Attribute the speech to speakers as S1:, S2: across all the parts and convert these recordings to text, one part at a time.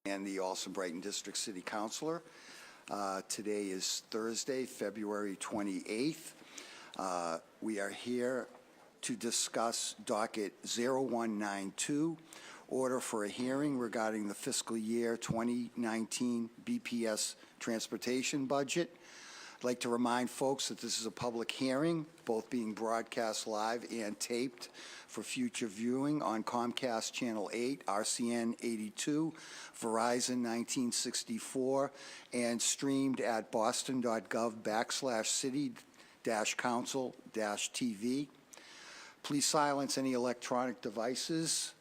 S1: and the Allston Brighton District City Councilor. Today is Thursday, February 28th. We are here to discuss Docket 0192, order for a hearing regarding the fiscal year 2019 BPS transportation budget. I'd like to remind folks that this is a public hearing, both being broadcast live and taped for future viewing on Comcast Channel 8, RCN 82, Verizon 1964, and streamed at boston.gov/city-council-TV. Please silence any electronic devices.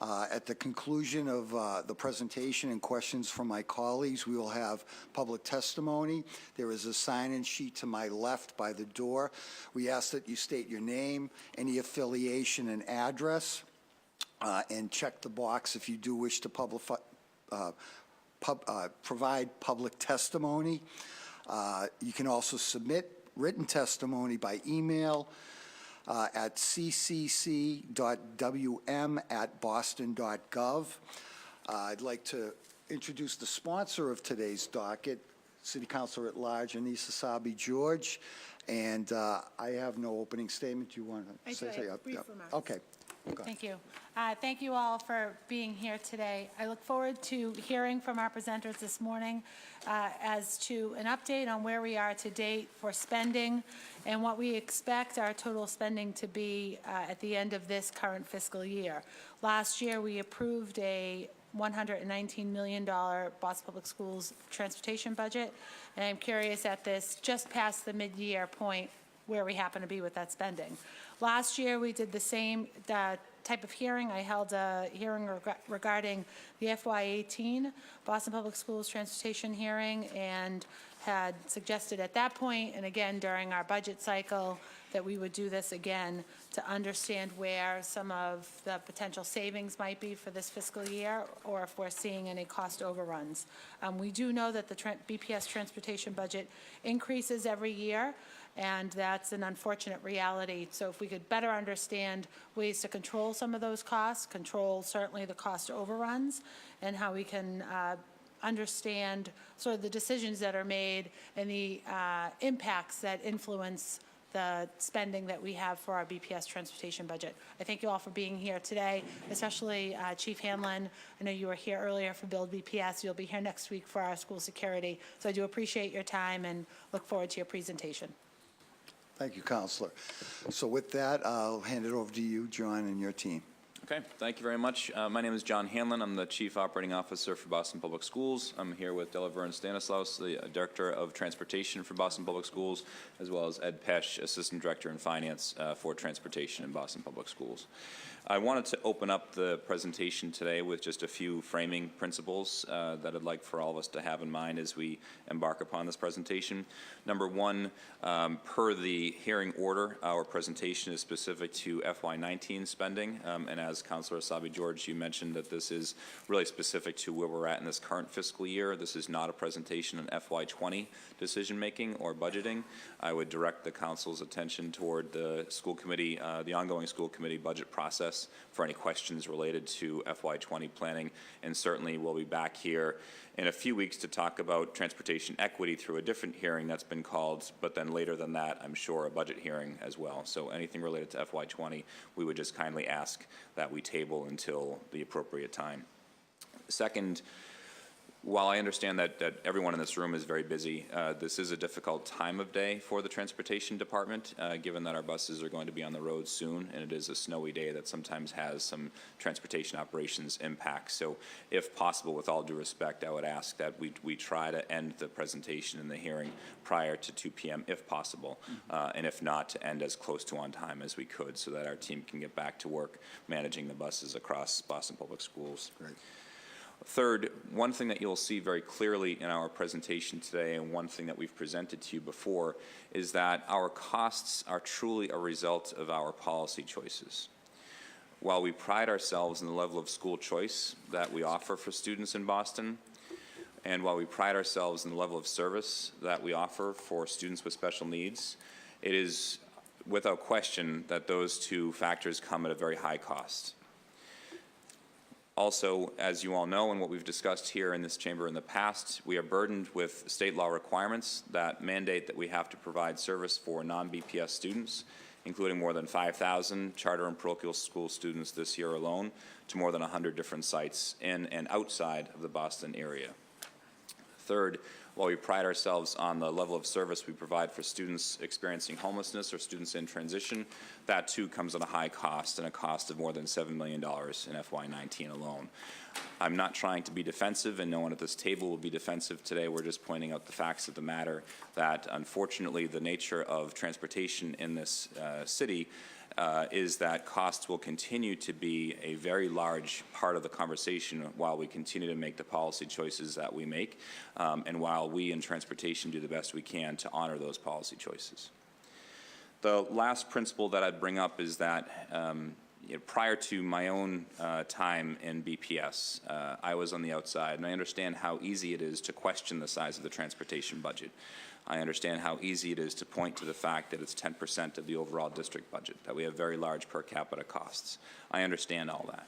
S1: At the conclusion of the presentation and questions from my colleagues, we will have public testimony. There is a sign-in sheet to my left by the door. We ask that you state your name, any affiliation and address, and check the box if you do wish to provide public testimony. You can also submit written testimony by email at ccc.wm@boston.gov. I'd like to introduce the sponsor of today's docket, City Councilor at Large, Essaibi-George, and I have no opening statement. Do you want to say something?
S2: Brief remarks.
S1: Okay.
S2: Thank you. Thank you all for being here today. I look forward to hearing from our presenters this morning as to an update on where we are to date for spending and what we expect our total spending to be at the end of this current fiscal year. Last year, we approved a $119 million Boston Public Schools transportation budget, and I'm curious at this just past the mid-year point where we happen to be with that spending. Last year, we did the same type of hearing. I held a hearing regarding the FY18 Boston Public Schools transportation hearing and had suggested at that point, and again during our budget cycle, that we would do this again to understand where some of the potential savings might be for this fiscal year or if we're seeing any cost overruns. We do know that the BPS transportation budget increases every year, and that's an unfortunate reality. So if we could better understand ways to control some of those costs, control certainly the cost overruns, and how we can understand sort of the decisions that are made and the impacts that influence the spending that we have for our BPS transportation budget. I thank you all for being here today, especially Chief Hanlon. I know you were here earlier for Build BPS. You'll be here next week for our school security. So I do appreciate your time and look forward to your presentation.
S1: Thank you, Councilor. So with that, I'll hand it over to you, John, and your team.
S3: Okay, thank you very much. My name is John Hanlon. I'm the Chief Operating Officer for Boston Public Schools. I'm here with Delaver and Stanislaus, the Director of Transportation for Boston Public Schools, as well as Ed Pesch, Assistant Director in Finance for Transportation in Boston Public Schools. I wanted to open up the presentation today with just a few framing principles that I'd like for all of us to have in mind as we embark upon this presentation. Number one, per the hearing order, our presentation is specific to FY19 spending, and as Councilor Essaibi-George, you mentioned that this is really specific to where we're at in this current fiscal year. This is not a presentation on FY20 decision-making or budgeting. I would direct the Council's attention toward the school committee, the ongoing school committee budget process for any questions related to FY20 planning, and certainly we'll be back here in a few weeks to talk about transportation equity through a different hearing that's been called, but then later than that, I'm sure, a budget hearing as well. So anything related to FY20, we would just kindly ask that we table until the appropriate time. Second, while I understand that everyone in this room is very busy, this is a difficult time of day for the transportation department, given that our buses are going to be on the road soon, and it is a snowy day that sometimes has some transportation operations impacts. So if possible, with all due respect, I would ask that we try to end the presentation and the hearing prior to 2 p.m. if possible, and if not, to end as close to on time as we could so that our team can get back to work managing the buses across Boston Public Schools.
S1: Great.
S3: Third, one thing that you'll see very clearly in our presentation today, and one thing that we've presented to you before, is that our costs are truly a result of our policy choices. While we pride ourselves in the level of school choice that we offer for students in Boston, and while we pride ourselves in the level of service that we offer for students with special needs, it is without question that those two factors come at a very high cost. Also, as you all know, and what we've discussed here in this chamber in the past, we are burdened with state law requirements that mandate that we have to provide service for non-BPS students, including more than 5,000 charter and parochial school students this year alone, to more than 100 different sites in and outside of the Boston area. Third, while we pride ourselves on the level of service we provide for students experiencing homelessness or students in transition, that too comes at a high cost, and a cost of more than $7 million in FY19 alone. I'm not trying to be defensive, and no one at this table will be defensive today. We're just pointing out the facts of the matter, that unfortunately the nature of transportation in this city is that costs will continue to be a very large part of the conversation while we continue to make the policy choices that we make, and while we in transportation do the best we can to honor those policy choices. The last principle that I'd bring up is that prior to my own time in BPS, I was on the outside, and I understand how easy it is to question the size of the transportation budget. I understand how easy it is to point to the fact that it's 10% of the overall district budget, that we have very large per capita costs. I understand all that.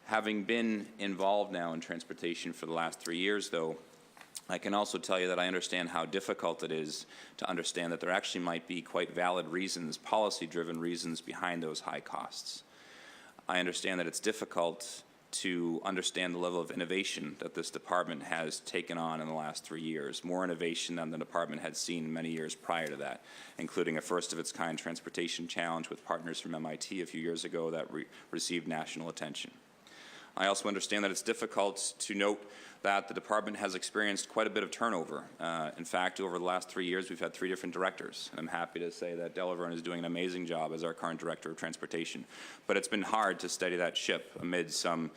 S3: Having been involved now in transportation for the last 3 years, though, I can also tell you that I understand how difficult it is to understand that there actually might be quite valid reasons, policy-driven reasons behind those high costs. I understand that it's difficult to understand the level of innovation that this department has taken on in the last 3 years, more innovation than the department had seen many years prior to that, including a first-of-its-kind transportation challenge with partners from MIT a few years ago that received national attention. I also understand that it's difficult to note that the department has experienced quite a bit of turnover. In fact, over the last 3 years, we've had 3 different directors, and I'm happy to say that Delaverne is doing an amazing job as our current director of transportation. But it's been hard to steady that ship amid some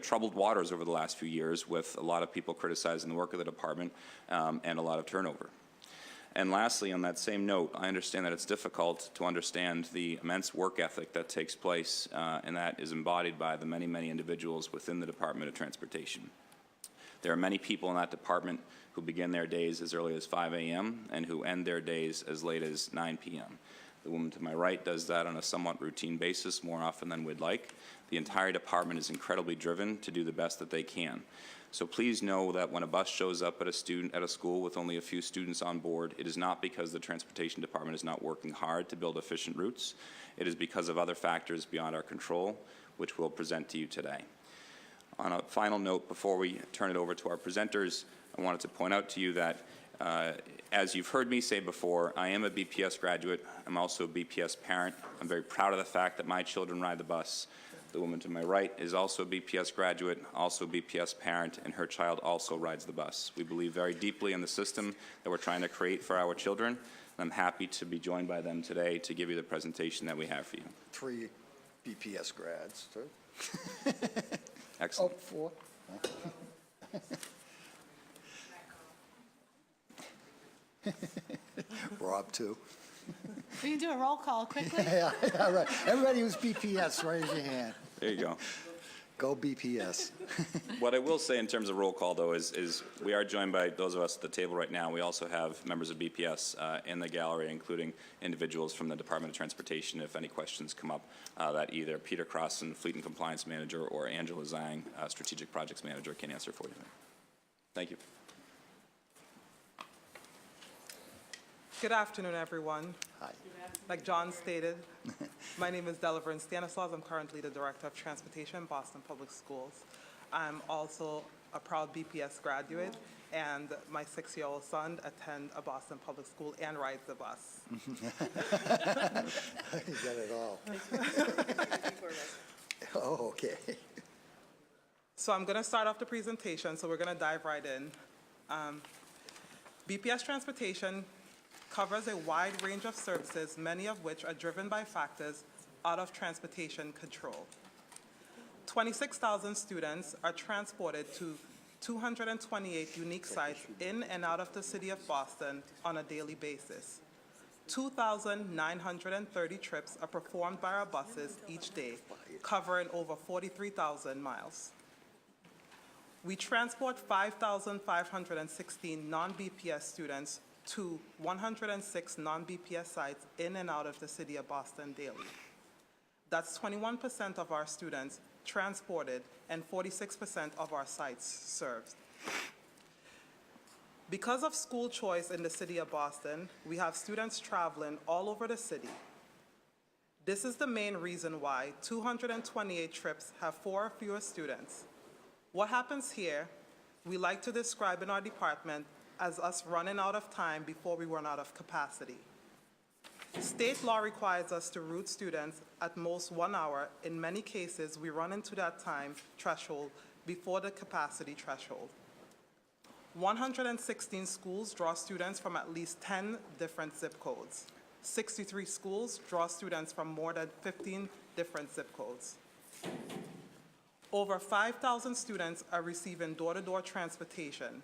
S3: troubled waters over the last few years, with a lot of people criticizing the work of the department and a lot of turnover. And lastly, on that same note, I understand that it's difficult to understand the immense work ethic that takes place and that is embodied by the many, many individuals within the Department of Transportation. There are many people in that department who begin their days as early as 5 a.m. and who end their days as late as 9 p.m. The woman to my right does that on a somewhat routine basis, more often than we'd like. The entire department is incredibly driven to do the best that they can. So please know that when a bus shows up at a school with only a few students on board, it is not because the transportation department is not working hard to build efficient routes. It is because of other factors beyond our control, which we'll present to you today. On a final note, before we turn it over to our presenters, I wanted to point out to you that as you've heard me say before, I am a BPS graduate. I'm also a BPS parent. I'm very proud of the fact that my children ride the bus. The woman to my right is also a BPS graduate, also a BPS parent, and her child also rides the bus. We believe very deeply in the system that we're trying to create for our children, and I'm happy to be joined by them today to give you the presentation that we have for you.
S1: 3 BPS grads, too.
S3: Excellent.
S1: Oh, 4. Rob, too.
S2: We can do a roll call quickly.
S1: Yeah, right. Everybody who's BPS, raise your hand.
S3: There you go.
S1: Go BPS.
S3: What I will say in terms of roll call, though, is we are joined by those of us at the table right now. We also have members of BPS in the gallery, including individuals from the Department of Transportation. If any questions come up, that either Peter Crossan, Fleet and Compliance Manager, or Angela Zhang, Strategic Projects Manager, can answer for you. Thank you.
S4: Good afternoon, everyone.
S1: Hi.
S4: Like John stated, my name is Delaverne Stanislaus. I'm currently the Director of Transportation in Boston Public Schools. I'm also a proud BPS graduate, and my 6-year-old son attends a Boston Public School and rides the bus.
S1: You got it all. Oh, okay.
S4: So I'm going to start off the presentation, so we're going to dive right in. BPS Transportation covers a wide range of services, many of which are driven by factors out of transportation control. 26,000 students are transported to 228 unique sites in and out of the city of Boston on a daily basis. 2,930 trips are performed by our buses each day, covering over 43,000 miles. We transport 5,516 non-BPS students to 106 non-BPS sites in and out of the city of Boston daily. That's 21% of our students transported, and 46% of our sites served. Because of school choice in the city of Boston, we have students traveling all over the city. This is the main reason why 228 trips have 4 or fewer students. What happens here, we like to describe in our department as us running out of time before we run out of capacity. State law requires us to route students at most 1 hour. In many cases, we run into that time threshold before the capacity threshold. 116 schools draw students from at least 10 different zip codes. 63 schools draw students from more than 15 different zip codes. Over 5,000 students are receiving door-to-door transportation.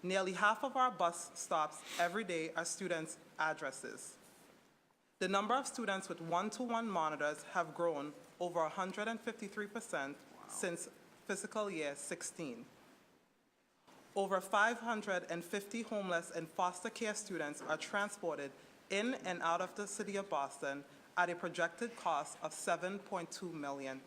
S4: Nearly half of our bus stops every day are students' addresses. The number of students with one-to-one monitors have grown over 153% since fiscal year 16. Over 550 homeless and foster care students are transported in and out of the city of Boston at a projected cost of $7.2 million.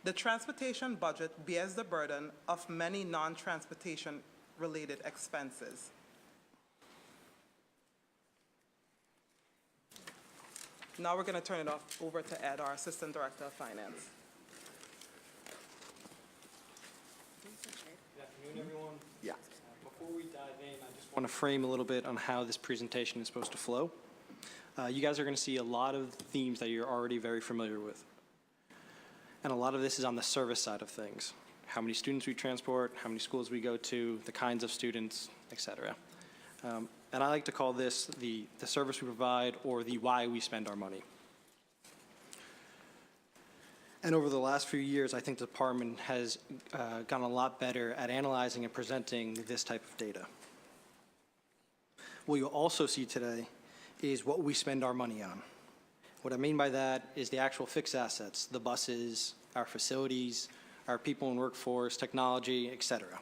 S4: The transportation budget bears the burden of many non-transportation related expenses. Now we're going to turn it over to Ed, our Assistant Director of Finance.
S5: Good afternoon, everyone.
S1: Yeah.
S5: Before we dive in, I just want to frame a little bit on how this presentation is supposed to flow. You guys are going to see a lot of themes that you're already very familiar with. And a lot of this is on the service side of things. How many students we transport, how many schools we go to, the kinds of students, et cetera. And I like to call this the service we provide or the why we spend our money. And over the last few years, I think the department has gotten a lot better at analyzing and presenting this type of data. What you'll also see today is what we spend our money on. What I mean by that is the actual fixed assets, the buses, our facilities, our people and workforce, technology, et cetera.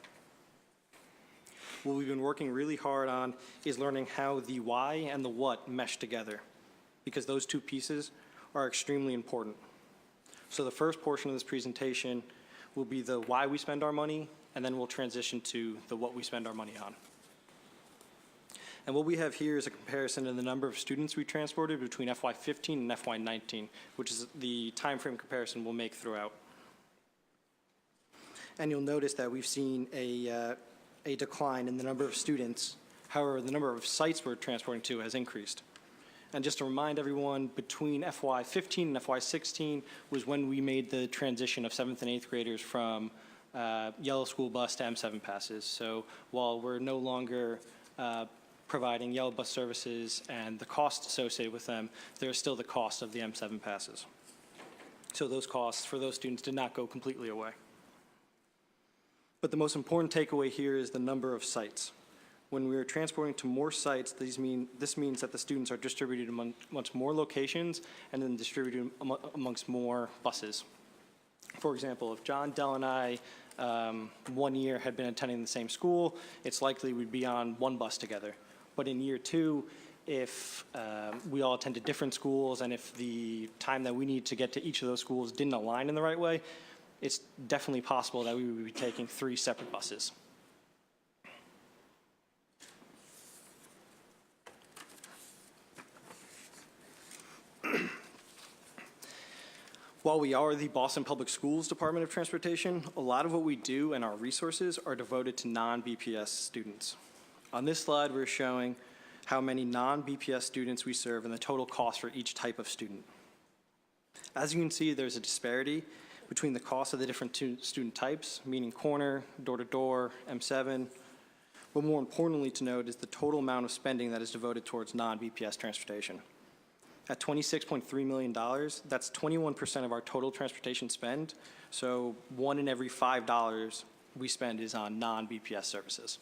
S5: What we've been working really hard on is learning how the why and the what mesh together, because those two pieces are extremely important. So the first portion of this presentation will be the why we spend our money, and then we'll transition to the what we spend our money on. And what we have here is a comparison of the number of students we transported between FY15 and FY19, which is the time frame comparison we'll make throughout. And you'll notice that we've seen a decline in the number of students. However, the number of sites we're transporting to has increased. And just to remind everyone, between FY15 and FY16 was when we made the transition of 7th and 8th graders from yellow school bus to M7 passes. So while we're no longer providing yellow bus services and the cost associated with them, there's still the cost of the M7 passes. So those costs for those students did not go completely away. But the most important takeaway here is the number of sites. When we are transporting to more sites, this means that the students are distributed amongst more locations and then distributed amongst more buses. For example, if John, Dell, and I 1 year had been attending the same school, it's likely we'd be on one bus together. But in year 2, if we all attended different schools and if the time that we need to get to each of those schools didn't align in the right way, it's definitely possible that we would be taking 3 separate buses. While we are the Boston Public Schools Department of Transportation, a lot of what we do and our resources are devoted to non-BPS students. On this slide, we're showing how many non-BPS students we serve and the total cost for each type of student. As you can see, there's a disparity between the cost of the different student types, meaning corner, door-to-door, M7. But more importantly to note is the total amount of spending that is devoted towards non-BPS transportation. At $26.3 million, that's 21% of our total transportation spend. So 1 in every $5 we spend is on non-BPS services.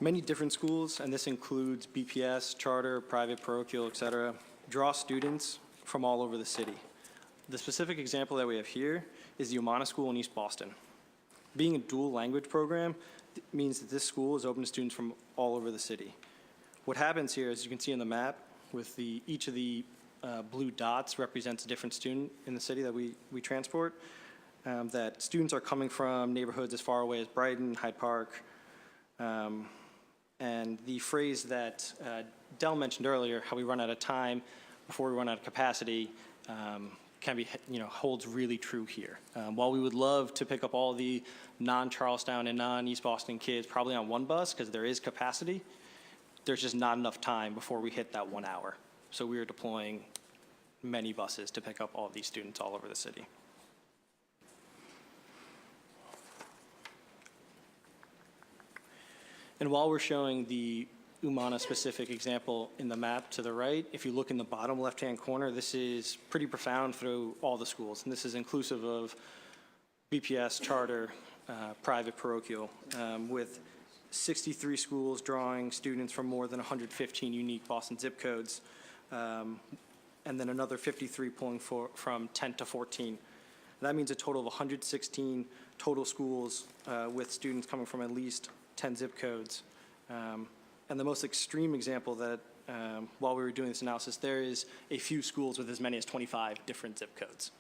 S5: Many different schools, and this includes BPS, charter, private, parochial, et cetera, draw students from all over the city. The specific example that we have here is the Umana School in East Boston. Being a dual language program means that this school is open to students from all over the city. What happens here, as you can see on the map, with each of the blue dots represents a different student in the city that we transport, that students are coming from neighborhoods as far away as Brighton, Hyde Park, and the phrase that Del mentioned earlier, how we run out of time before we run out of capacity, can be, holds really true here. While we would love to pick up all the non-Charlestown and non-East Boston kids probably on one bus because there is capacity, there's just not enough time before we hit that 1 hour. So we are deploying many buses to pick up all of these students all over the city. And while we're showing the Umana-specific example in the map to the right, if you look in the bottom left-hand corner, this is pretty profound through all the schools. And this is inclusive of BPS, charter, private, parochial, with 63 schools drawing students from more than 115 unique Boston zip codes, and then another 53 pulling from 10 to 14. That means a total of 116 total schools with students coming from at least 10 zip codes. And the most extreme example that, while we were doing this analysis, there is a few schools with as many as 25 different zip codes.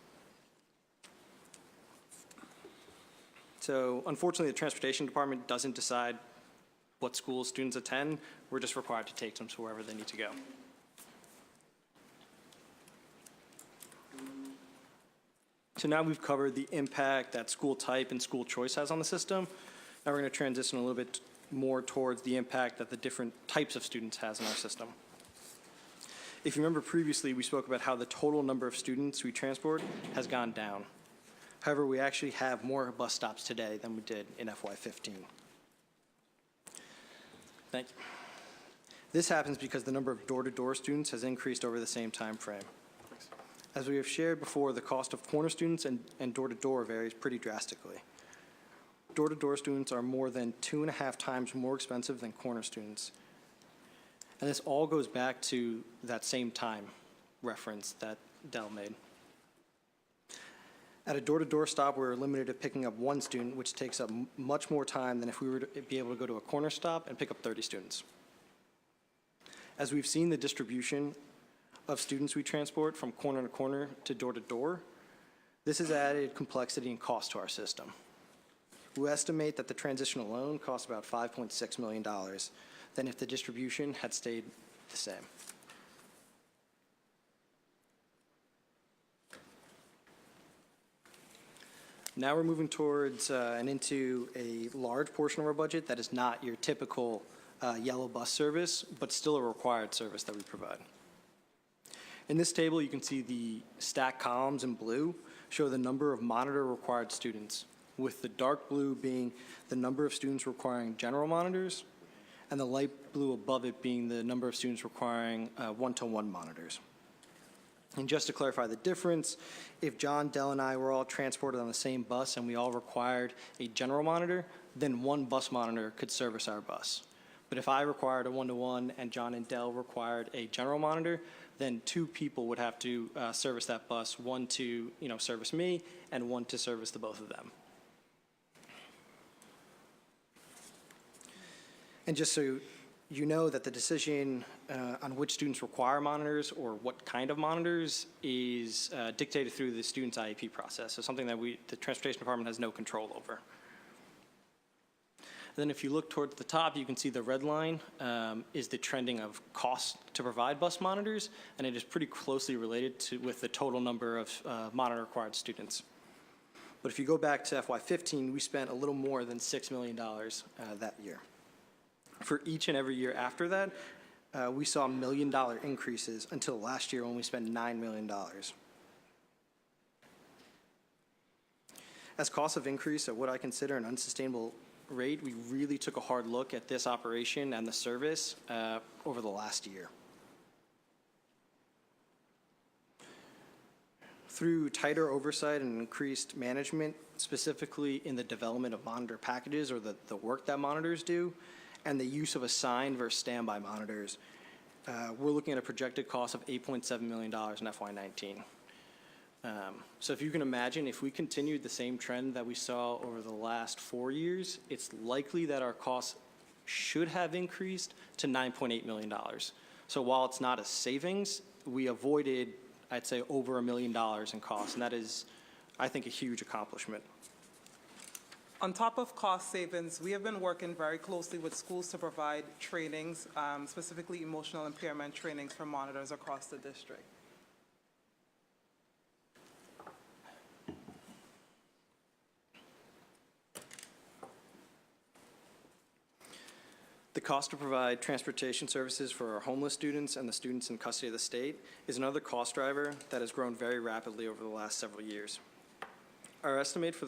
S5: So unfortunately, the transportation department doesn't decide what schools students attend. We're just required to take them to wherever they need to go. So now we've covered the impact that school type and school choice has on the system. Now we're going to transition a little bit more towards the impact that the different types of students has in our system. If you remember previously, we spoke about how the total number of students we transport has gone down. However, we actually have more bus stops today than we did in FY15. Thank you. This happens because the number of door-to-door students has increased over the same time frame. As we have shared before, the cost of corner students and door-to-door varies pretty drastically. Door-to-door students are more than 2.5 times more expensive than corner students. And this all goes back to that same time reference that Del made. At a door-to-door stop, we're limited to picking up 1 student, which takes up much more time than if we were to be able to go to a corner stop and pick up 30 students. As we've seen the distribution of students we transport from corner to corner to door-to-door, this has added complexity and cost to our system. We estimate that the transition alone costs about $5.6 million than if the distribution had stayed the same. Now we're moving towards and into a large portion of our budget that is not your typical yellow bus service, but still a required service that we provide. In this table, you can see the stacked columns in blue show the number of monitor required students, with the dark blue being the number of students requiring general monitors, and the light blue above it being the number of students requiring one-to-one monitors. And just to clarify the difference, if John, Del, and I were all transported on the same bus and we all required a general monitor, then 1 bus monitor could service our bus. But if I required a one-to-one and John and Del required a general monitor, then 2 people would have to service that bus, 1 to service me and 1 to service the both of them. And just so you know that the decision on which students require monitors or what kind of monitors is dictated through the student's IEP process. So something that the Transportation Department has no control over. And then if you look towards the top, you can see the red line is the trending of cost to provide bus monitors, and it is pretty closely related with the total number of monitor required students. But if you go back to FY15, we spent a little more than $6 million that year. For each and every year after that, we saw $1 million increases until last year when we spent $9 million. As costs have increased at what I consider an unsustainable rate, we really took a hard look at this operation and the service over the last year. Through tighter oversight and increased management, specifically in the development of monitor packages or the work that monitors do, and the use of assigned versus standby monitors, we're looking at a projected cost of $8.7 million in FY19. So if you can imagine, if we continued the same trend that we saw over the last 4 years, it's likely that our costs should have increased to $9.8 million. So while it's not a savings, we avoided, I'd say, over $1 million in costs, and that is, I think, a huge accomplishment.
S4: On top of cost savings, we have been working very closely with schools to provide trainings, specifically emotional impairment trainings for monitors across the district.
S5: The cost to provide transportation services for our homeless students and the students in custody of the state is another cost driver that has grown very rapidly over the last several years. Our estimate for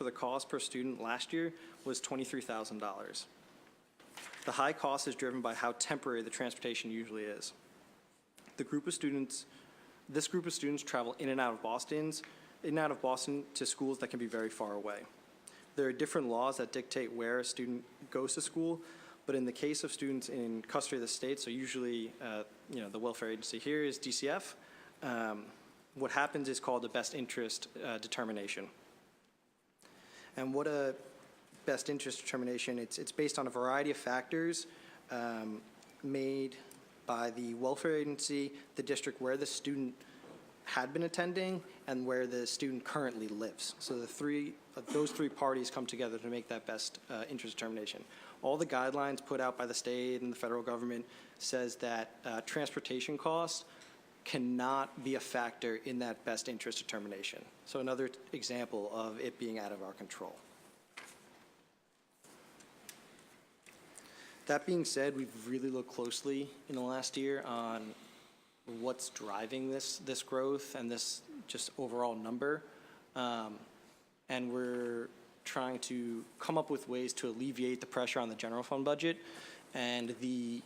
S5: the cost per student last year was $23,000. The high cost is driven by how temporary the transportation usually is. This group of students travel in and out of Boston to schools that can be very far away. There are different laws that dictate where a student goes to school, but in the case of students in custody of the state, so usually, the welfare agency here is DCF, what happens is called a best interest determination. And what a best interest determination, it's based on a variety of factors made by the welfare agency, the district where the student had been attending, and where the student currently lives. So those three parties come together to make that best interest determination. All the guidelines put out by the state and the federal government says that transportation costs cannot be a factor in that best interest determination. So another example of it being out of our control. That being said, we've really looked closely in the last year on what's driving this growth and this just overall number. And we're trying to come up with ways to alleviate the pressure on the general fund budget. And the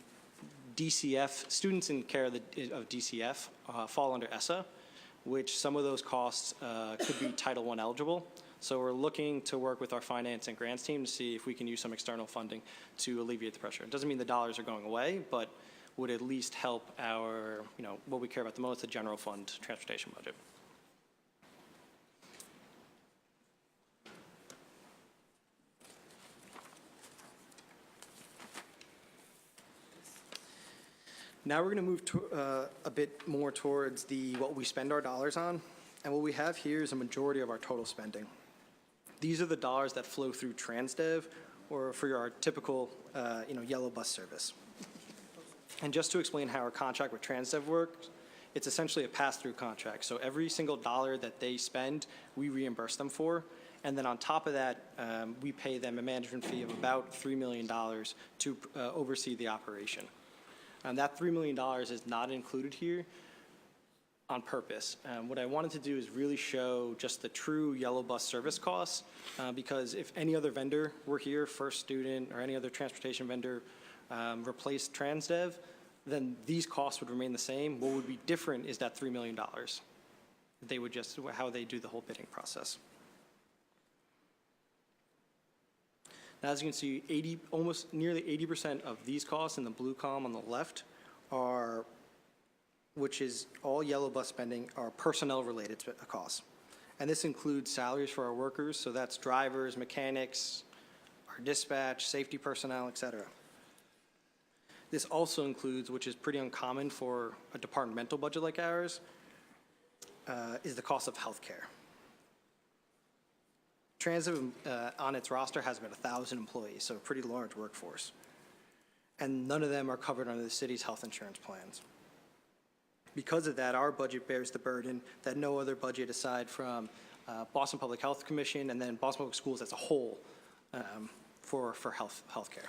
S5: DCF, students in care of DCF fall under ESSA, which some of those costs could be Title I eligible. So we're looking to work with our finance and grants team to see if we can use some external funding to alleviate the pressure. It doesn't mean the dollars are going away, but would at least help our, what we care about the most, the general fund transportation budget. Now we're going to move a bit more towards what we spend our dollars on. And what we have here is a majority of our total spending. These are the dollars that flow through TransDev or for our typical yellow bus service. And just to explain how our contract with TransDev works, it's essentially a pass-through contract. So every single dollar that they spend, we reimburse them for. And then on top of that, we pay them a management fee of about $3 million to oversee the operation. And that $3 million is not included here on purpose. What I wanted to do is really show just the true yellow bus service costs, because if any other vendor were here, First Student or any other transportation vendor replaced TransDev, then these costs would remain the same. What would be different is that $3 million. They would just, how they do the whole bidding process. Now, as you can see, almost nearly 80% of these costs in the blue column on the left are, which is all yellow bus spending, are personnel-related costs. And this includes salaries for our workers, so that's drivers, mechanics, our dispatch, safety personnel, et cetera. This also includes, which is pretty uncommon for a departmental budget like ours, is the cost of healthcare. TransDev on its roster has about 1,000 employees, so a pretty large workforce. And none of them are covered under the city's health insurance plans. Because of that, our budget bears the burden that no other budget aside from Boston Public Health Commission and then Boston Public Schools as a whole for healthcare.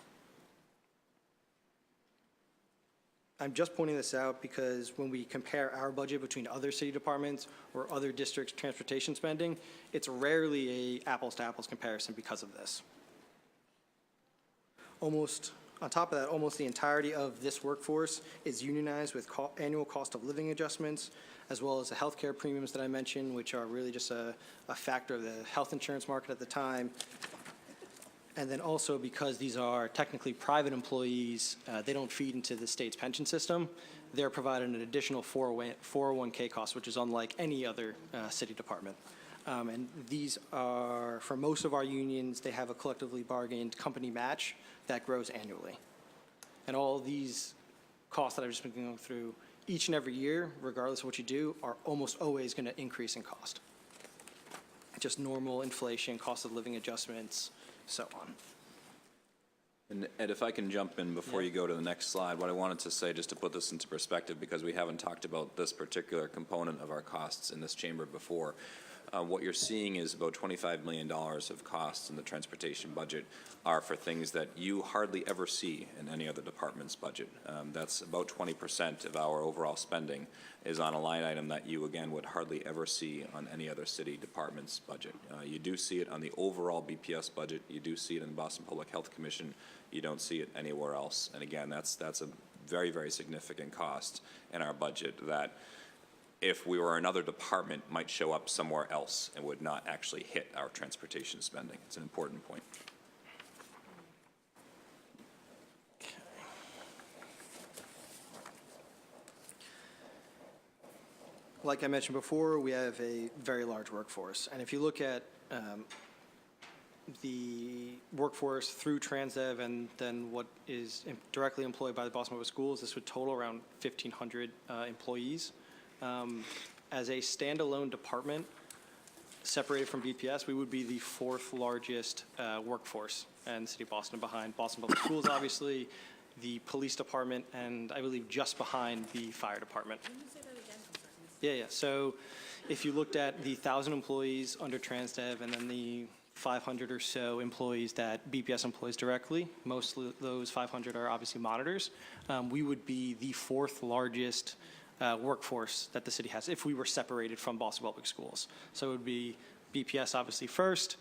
S5: I'm just pointing this out because when we compare our budget between other city departments or other districts' transportation spending, it's rarely a apples-to-apples comparison because of this. On top of that, almost the entirety of this workforce is unionized with annual cost of living adjustments, as well as the healthcare premiums that I mentioned, which are really just a factor of the health insurance market at the time. And then also because these are technically private employees, they don't feed into the state's pension system. They're provided an additional 401k cost, which is unlike any other city department. And these are, for most of our unions, they have a collectively bargained company match that grows annually. And all these costs that I've just been going through, each and every year, regardless of what you do, are almost always going to increase in cost. Just normal inflation, cost of living adjustments, so on.
S3: And Ed, if I can jump in before you go to the next slide, what I wanted to say, just to put this into perspective, because we haven't talked about this particular component of our costs in this chamber before. What you're seeing is about $25 million of costs in the transportation budget are for things that you hardly ever see in any other department's budget. That's about 20% of our overall spending is on a line item that you, again, would hardly ever see on any other city department's budget. You do see it on the overall BPS budget. You do see it in the Boston Public Health Commission. You don't see it anywhere else. And again, that's a very, very significant cost in our budget that if we were another department might show up somewhere else and would not actually hit our transportation spending. It's an important point.
S5: Like I mentioned before, we have a very large workforce. And if you look at the workforce through TransDev and then what is directly employed by the Boston Public Schools, this would total around 1,500 employees. As a standalone department, separated from BPS, we would be the fourth largest workforce in the city of Boston, behind Boston Public Schools, obviously, the police department, and I believe just behind the fire department.
S2: Can you say that again? I'm sorry.
S5: Yeah. So if you looked at the 1,000 employees under TransDev and then the 500 or so employees that BPS employs directly, most of those 500 are obviously monitors, we would be the fourth largest workforce that the city has if we were separated from Boston Public Schools. So it would be BPS obviously first,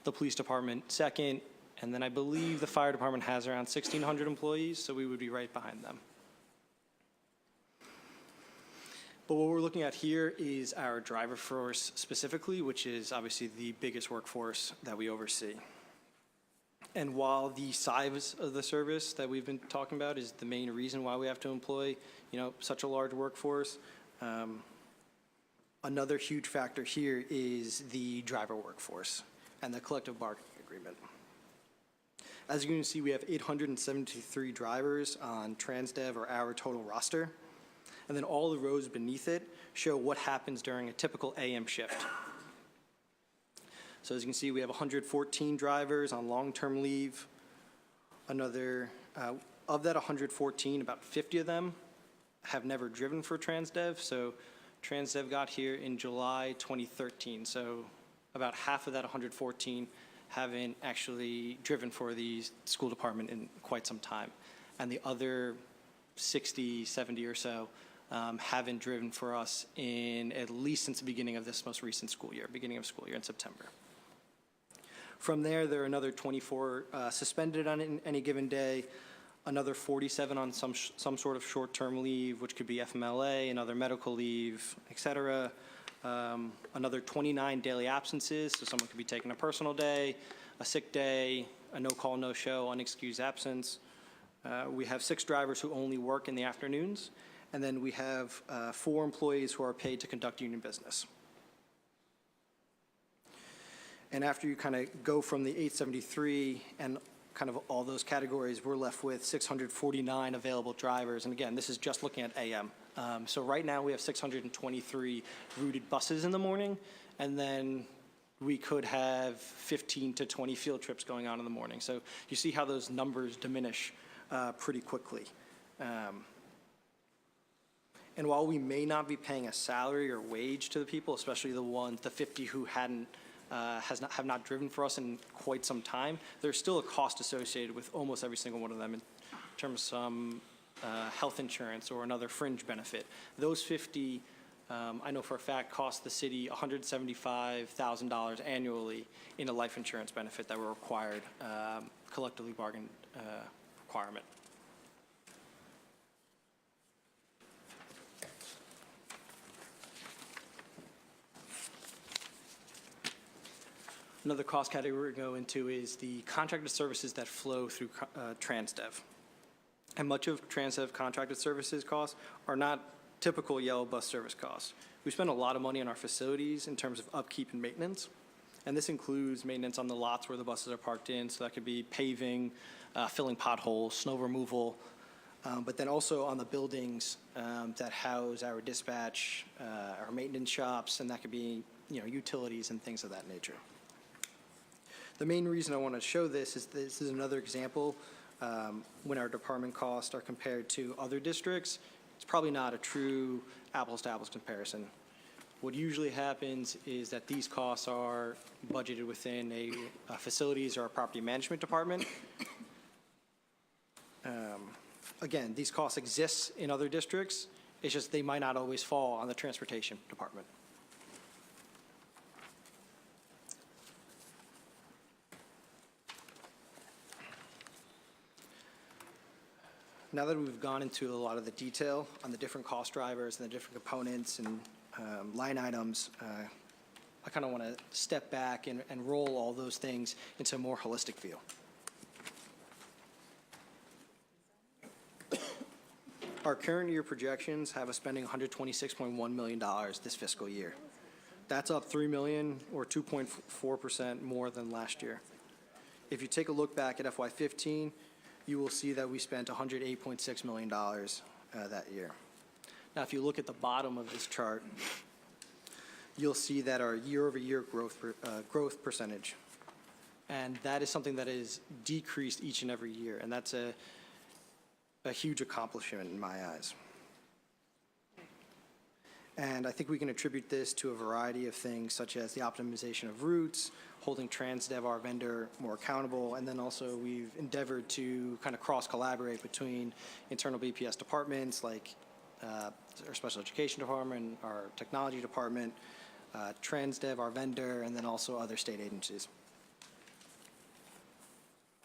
S5: the police department second, and then I believe the fire department has around 1,600 employees, so we would be right behind them. But what we're looking at here is our driver force specifically, which is obviously the biggest workforce that we oversee. And while the size of the service that we've been talking about is the main reason why we have to employ, such a large workforce, another huge factor here is the driver workforce and the collective bargaining agreement. As you can see, we have 873 drivers on TransDev or our total roster. And then all the rows beneath it show what happens during a typical AM shift. So as you can see, we have 114 drivers on long-term leave. Of that 114, about 50 of them have never driven for TransDev. So TransDev got here in July 2013. So about half of that 114 haven't actually driven for the school department in quite some time. And the other 60, 70 or so haven't driven for us in at least since the beginning of this most recent school year, beginning of school year in September. From there are another 24 suspended on any given day, another 47 on some sort of short-term leave, which could be FMLA and other medical leave, et cetera. Another 29 daily absences, so someone could be taking a personal day, a sick day, a no-call, no-show, unexcused absence. We have 6 drivers who only work in the afternoons, and then we have 4 employees who are paid to conduct union business. And after you kind of go from the 873 and kind of all those categories, we're left with 649 available drivers. And again, this is just looking at AM. So right now we have 623 routed buses in the morning, and then we could have 15 to 20 field trips going on in the morning. So you see how those numbers diminish pretty quickly. And while we may not be paying a salary or wage to the people, especially the 50 who have not driven for us in quite some time, there's still a cost associated with almost every single one of them in terms of some health insurance or another fringe benefit. Those 50, I know for a fact, cost the city $175,000 annually in a life insurance benefit that were required, collectively bargained requirement. Another cost category we go into is the contracted services that flow through TransDev. And much of TransDev contracted services costs are not typical yellow bus service costs. We spend a lot of money on our facilities in terms of upkeep and maintenance, and this includes maintenance on the lots where the buses are parked in, so that could be paving, filling potholes, snow removal, but then also on the buildings that house our dispatch, our maintenance shops, and that could be, utilities and things of that nature. The main reason I want to show this is another example when our department costs are compared to other districts. It's probably not a true apples-to-apples comparison. What usually happens is that these costs are budgeted within a facilities or a property management department. Again, these costs exist in other districts. It's just they might not always fall on the transportation department. Now that we've gone into a lot of the detail on the different cost drivers and the different components and line items, I kind of want to step back and roll all those things into a more holistic view. Our current year projections have us spending $126.1 million this fiscal year. That's up $3 million or 2.4% more than last year. If you take a look back at FY15, you will see that we spent $108.6 million that year. Now, if you look at the bottom of this chart, you'll see that our year-over-year growth percentage, and that is something that is decreased each and every year, and that's a huge accomplishment in my eyes. And I think we can attribute this to a variety of things, such as the optimization of routes, holding TransDev, our vendor, more accountable, and then also we've endeavored to kind of cross-collaborate between internal BPS departments like our special education department, our technology department, TransDev, our vendor, and then also other state agencies.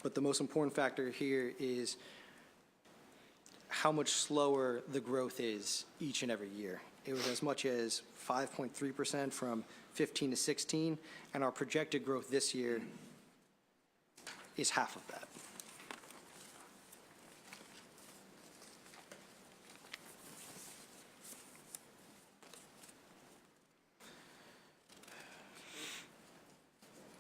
S5: But the most important factor here is how much slower the growth is each and every year. It was as much as 5.3% from 15 to 16, and our projected growth this year is half of that.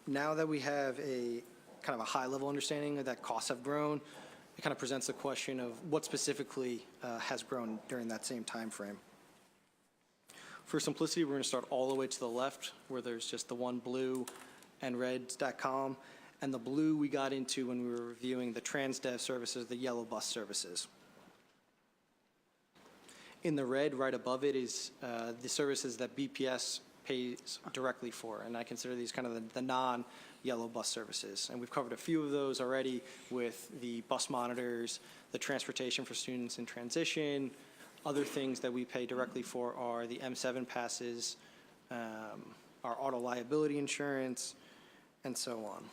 S5: Now that we have a kind of a high-level understanding of that costs have grown, it kind of presents the question of what specifically has grown during that same time frame. For simplicity, we're going to start all the way to the left, where there's just the one blue and red stat column, and the blue we got into when we were reviewing the TransDev services, the yellow bus services. In the red, right above it, is the services that BPS pays directly for, and I consider these kind of the non-yellow bus services. And we've covered a few of those already with the bus monitors, the transportation for students in transition. Other things that we pay directly for are the M7 passes, our auto liability insurance, and so on.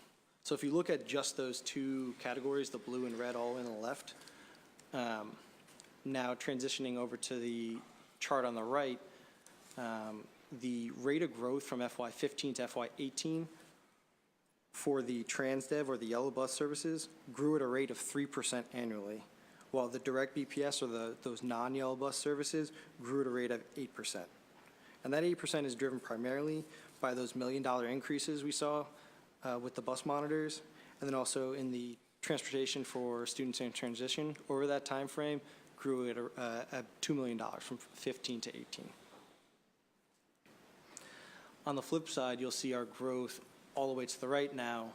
S5: So if you look at just those two categories, the blue and red all in the left, now transitioning over to the chart on the right, the rate of growth from FY15 to FY18 for the TransDev or the yellow bus services grew at a rate of 3% annually, while the direct BPS or those non-yellow bus services grew at a rate of 8%. And that 8% is driven primarily by those $1 million increases we saw with the bus monitors, and then also in the transportation for students in transition over that time frame grew at $2 million from 15 to 18. On the flip side, you'll see our growth all the way to the right now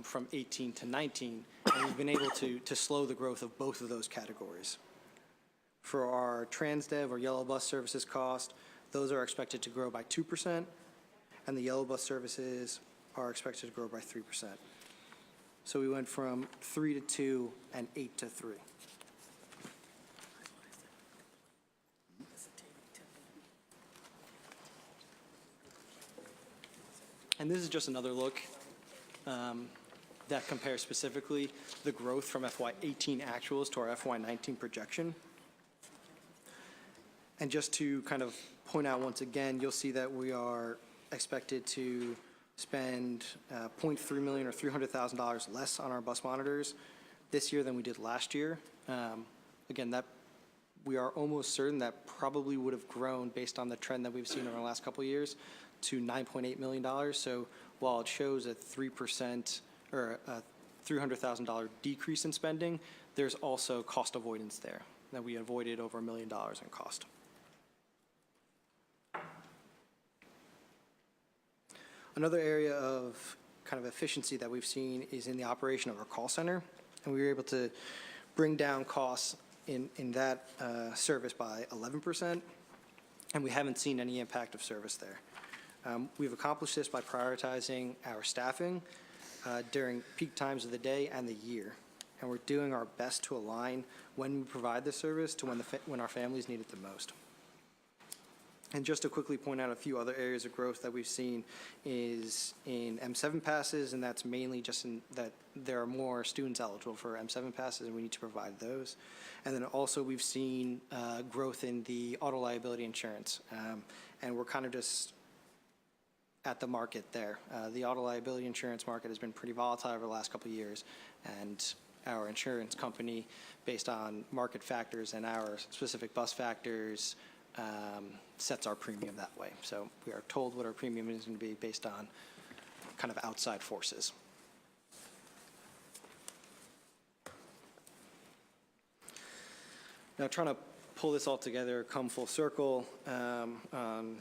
S5: from 18 to 19, and we've been able to slow the growth of both of those categories. For our TransDev or yellow bus services cost, those are expected to grow by 2%, and the yellow bus services are expected to grow by 3%. So we went from 3 to 2 and 8 to 3. And this is just another look that compares specifically the growth from FY18 actuals to our FY19 projection. And just to kind of point out once again, you'll see that we are expected to spend $0.3 million or $300,000 less on our bus monitors this year than we did last year. Again, that we are almost certain that probably would have grown based on the trend that we've seen over the last couple of years to $9.8 million. So while it shows a 3% or a $300,000 decrease in spending, there's also cost avoidance there, that we avoided over $1 million in cost. Another area of kind of efficiency that we've seen is in the operation of our call center, and we were able to bring down costs in that service by 11%, and we haven't seen any impact of service there. We've accomplished this by prioritizing our staffing during peak times of the day and the year, and we're doing our best to align when we provide the service to when our families need it the most. And just to quickly point out a few other areas of growth that we've seen is in M7 passes, and that's mainly just in that there are more students eligible for M7 passes, and we need to provide those. And then also we've seen growth in the auto liability insurance, and we're kind of just at the market there. The auto liability insurance market has been pretty volatile over the last couple of years, and our insurance company, based on market factors and our specific bus factors, sets our premium that way. So we are told what our premium is going to be based on kind of outside forces. Now, trying to pull this all together, come full circle, on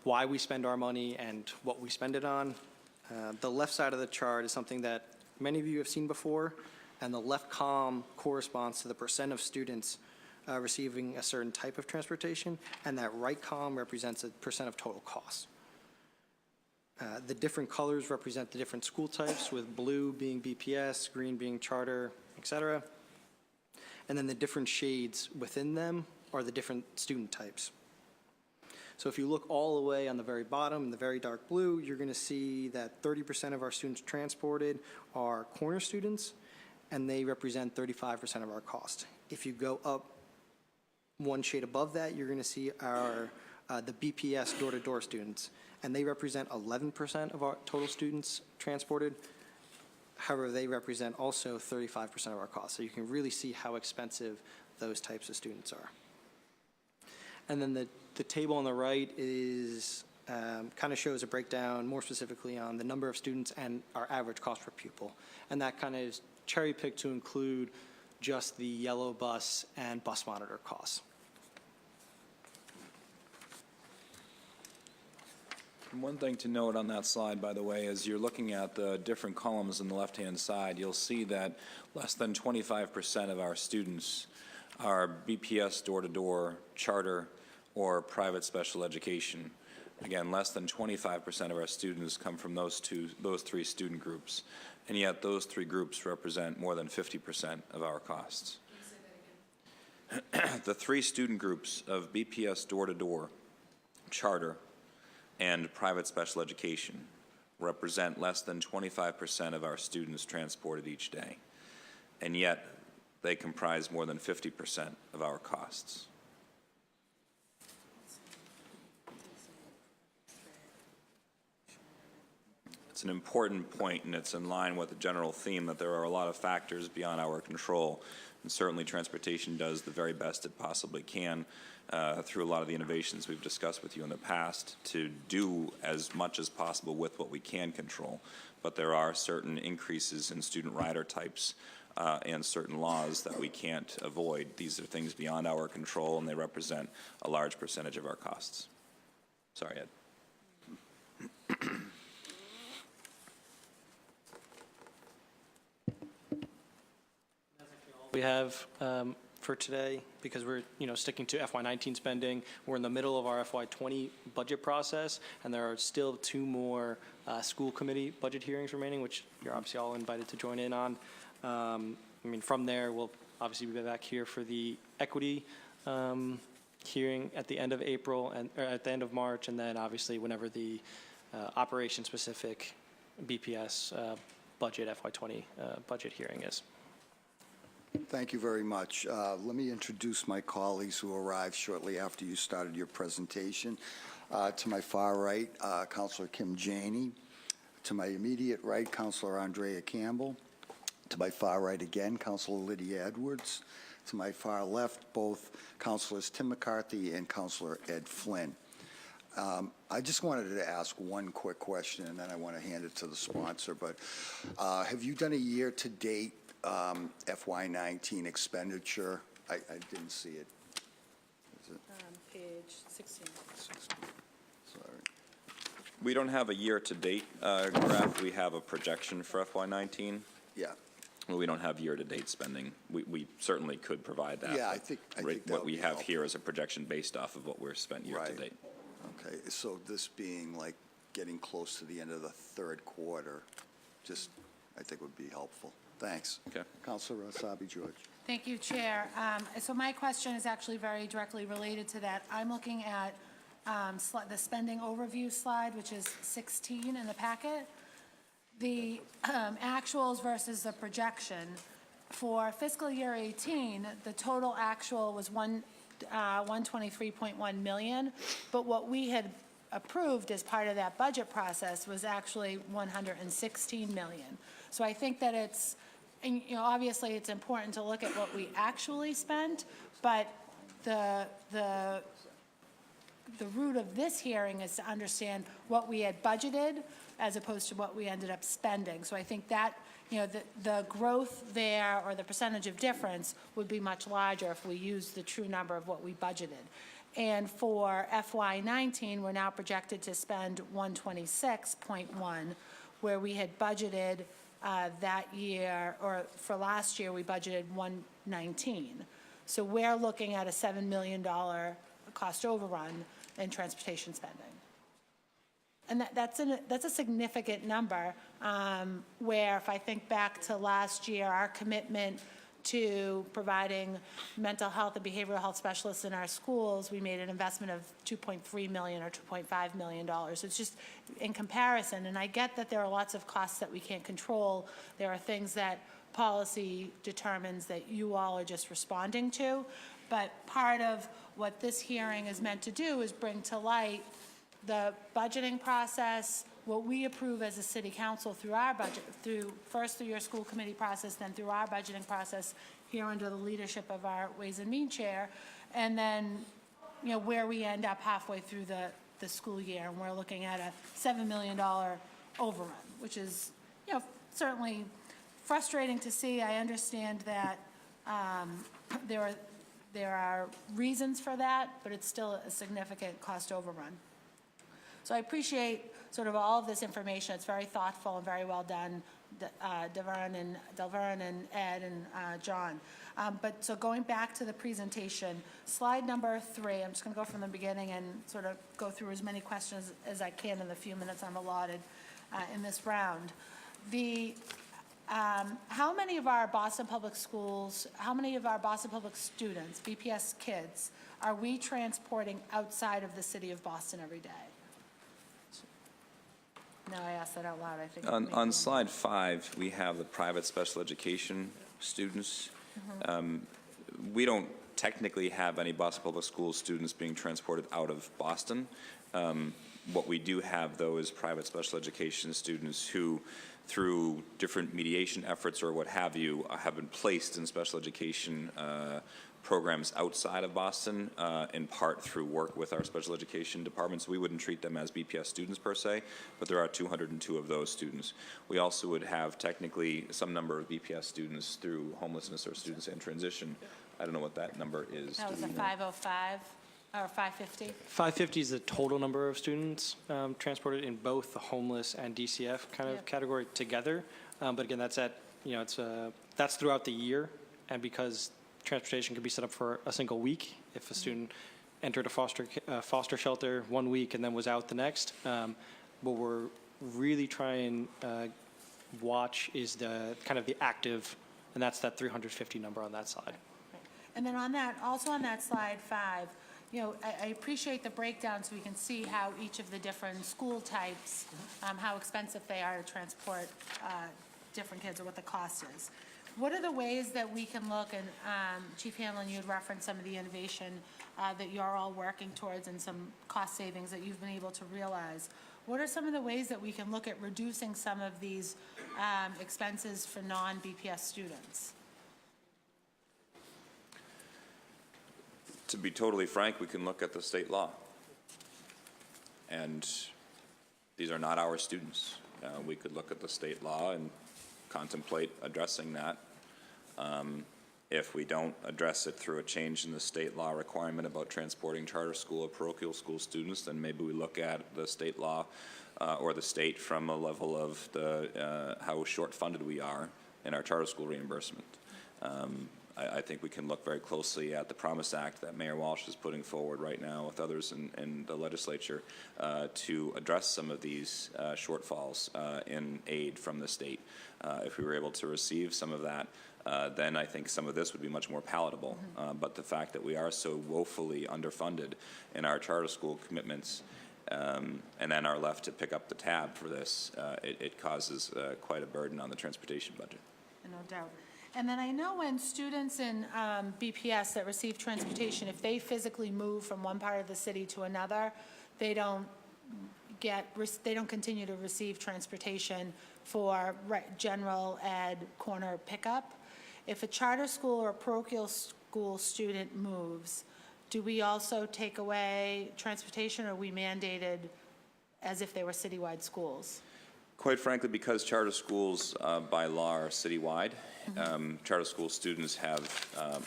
S5: why we spend our money and what we spend it on. The left side of the chart is something that many of you have seen before, and the left column corresponds to the percent of students receiving a certain type of transportation, and that right column represents a percent of total costs. The different colors represent the different school types, with blue being BPS, green being charter, et cetera. And then the different shades within them are the different student types. So if you look all the way on the very bottom, in the very dark blue, you're going to see that 30% of our students transported are corner students, and they represent 35% of our cost. If you go up one shade above that, you're going to see our the BPS door-to-door students, and they represent 11% of our total students transported. However, they represent also 35% of our costs. So you can really see how expensive those types of students are. And then the table on the right is kind of shows a breakdown more specifically on the number of students and our average cost per pupil. And that kind of is cherry-picked to include just the yellow bus and bus monitor costs.
S3: One thing to note on that slide, by the way, is you're looking at the different columns on the left-hand side. You'll see that less than 25% of our students are BPS door-to-door, charter, or private special education. Again, less than 25% of our students come from those three student groups, and yet those three groups represent more than 50% of our costs. Can you say that again? The three student groups of BPS door-to-door, charter, and private special education represent less than 25% of our students transported each day, and yet they comprise more than 50% of our costs. It's an important point, and it's in line with the general theme that there are a lot of factors beyond our control, and certainly transportation does the very best it possibly can through a lot of the innovations we've discussed with you in the past to do as much as possible with what we can control. But there are certain increases in student rider types and certain laws that we can't avoid. These are things beyond our control, and they represent a large percentage of our costs. Sorry, Ed.
S5: We have for today, because we're sticking to FY19 spending. We're in the middle of our FY20 budget process, and there are still 2 more school committee budget hearings remaining, which you're obviously all invited to join in on. From there, we'll obviously be back here for the equity hearing at the end of April or at the end of March, and then obviously whenever the operation-specific BPS budget FY20 budget hearing is.
S1: Thank you very much. Let me introduce my colleagues who arrived shortly after you started your presentation. To my far right, Councilor Kim Janey. To my immediate right, Councilor Andrea Campbell. To my far right again, Councilor Lydia Edwards. To my far left, both Councilors Tim McCarthy and Councilor Ed Flynn. I just wanted to ask one quick question, and then I want to hand it to the sponsor. But have you done a year-to-date FY19 expenditure? I didn't see it. Is it?
S2: Page 16.
S1: Sorry.
S3: We don't have a year-to-date graph. We have a projection for FY19.
S1: Yeah.
S3: Well, we don't have year-to-date spending. We certainly could provide that.
S1: Yeah,
S3: but
S1: I think that
S3: what
S1: would
S3: we
S1: be
S3: have
S1: helpful.
S3: here is a projection based off of what we're spent year-to-date.
S1: Okay, so this being like getting close to the end of the third quarter, just, I think would be helpful. Thanks.
S3: Okay.
S1: Councilor Essaibi-George.
S2: Thank you, Chair. So my question is actually very directly related to that. I'm looking at the spending overview slide, which is 16 in the packet. The actuals versus the projection. For fiscal year 18, the total actual was 123.1 million, but what we had approved as part of that budget process was actually 116 million. So I think that it's, and, you know, obviously it's important to look at what we actually spent, but the root of this hearing is to understand what we had budgeted as opposed to what we ended up spending. So I think that, you know, the growth there, or the percentage of difference, would be much larger if we used the true number of what we budgeted. And for FY19, we're now projected to spend 126.1, where we had budgeted that year, or for last year, we budgeted 119. So we're looking at a $7 million cost overrun in transportation spending. And that's a significant number, where if I think back to last year, our commitment to providing mental health and behavioral health specialists in our schools, we made an investment of $2.3 million or $2.5 million. So it's just in comparison, and I get that there are lots of costs that we can't control. There are things that policy determines that you all are just responding to, but part of what this hearing is meant to do is bring to light the budgeting process, what we approve as a city council through our budget, first through your school committee process, then through our budgeting process here under the leadership of our Ways and Means Chair, and then, you know, where we end up halfway through the school year, and we're looking at a $7 million overrun, which is, you know, certainly frustrating to see. I understand that there are reasons for that, but it's still a significant cost overrun. So I appreciate sort of all of this information. It's very thoughtful and very well done, Delverne and Ed and John. But so going back to the presentation, slide number 3, I'm just going to go from the beginning and sort of go through as many questions as I can in the few minutes I'm allotted in this round. How many of our Boston Public Schools, how many of our Boston Public students, BPS kids, are we transporting outside of the city of Boston every day? Now I asked that out loud, I think.
S3: On slide 5, we have the private special education students. We don't technically have any Boston Public Schools students being transported out of Boston. What we do have, though, is private special education students who, through different mediation efforts or what have you, have been placed in special education programs outside of Boston, in part through work with our special education departments. We wouldn't treat them as BPS students per se, but there are 202 of those students. We also would have technically some number of BPS students through homelessness or students in transition. I don't know what that number is.
S2: That was
S3: Do
S2: a
S3: we know?
S2: 505 or 550?
S5: 550 is the total number of students transported in both the homeless and DCF kind of
S2: Yep.
S5: category together. But again, that's at, you know, that's throughout the year, and because transportation can be set up for a single week, if a student entered a foster shelter 1 week and then was out the next. What we're really trying to watch is the kind of the active, and that's that 350 number on that side.
S2: And then on that, also on that slide 5, you know, I appreciate the breakdown so we can see how each of the different school types, how expensive they are to transport different kids, or what the cost is. What are the ways that we can look, and Chief Hanlon, you had referenced some of the innovation that you're all working towards and some cost savings that you've been able to realize. What are some of the ways that we can look at reducing some of these expenses for non-BPS students?
S3: To be totally frank, we can look at the state law. And these are not our students. We could look at the state law and contemplate addressing that. If we don't address it through a change in the state law requirement about transporting charter school or parochial school students, then maybe we look at the state law or the state from a level of how short-funded we are in our charter school reimbursement. I think we can look very closely at the Promise Act that Mayor Walsh is putting forward right now with others in the legislature to address some of these shortfalls in aid from the state. If we were able to receive some of that, then I think some of this would be much more palatable. But the fact that we are so woefully underfunded in our charter school commitments and then are left to pick up the tab for this, it causes quite a burden on the transportation budget.
S2: No doubt. And then I know when students in BPS that receive transportation, if they physically move from one part of the city to another, they don't continue to receive transportation for general ed corner pickup. If a charter school or a parochial school student moves, do we also take away transportation, or are we mandated as if they were citywide schools?
S3: Quite frankly, because charter schools by law are citywide, charter school students have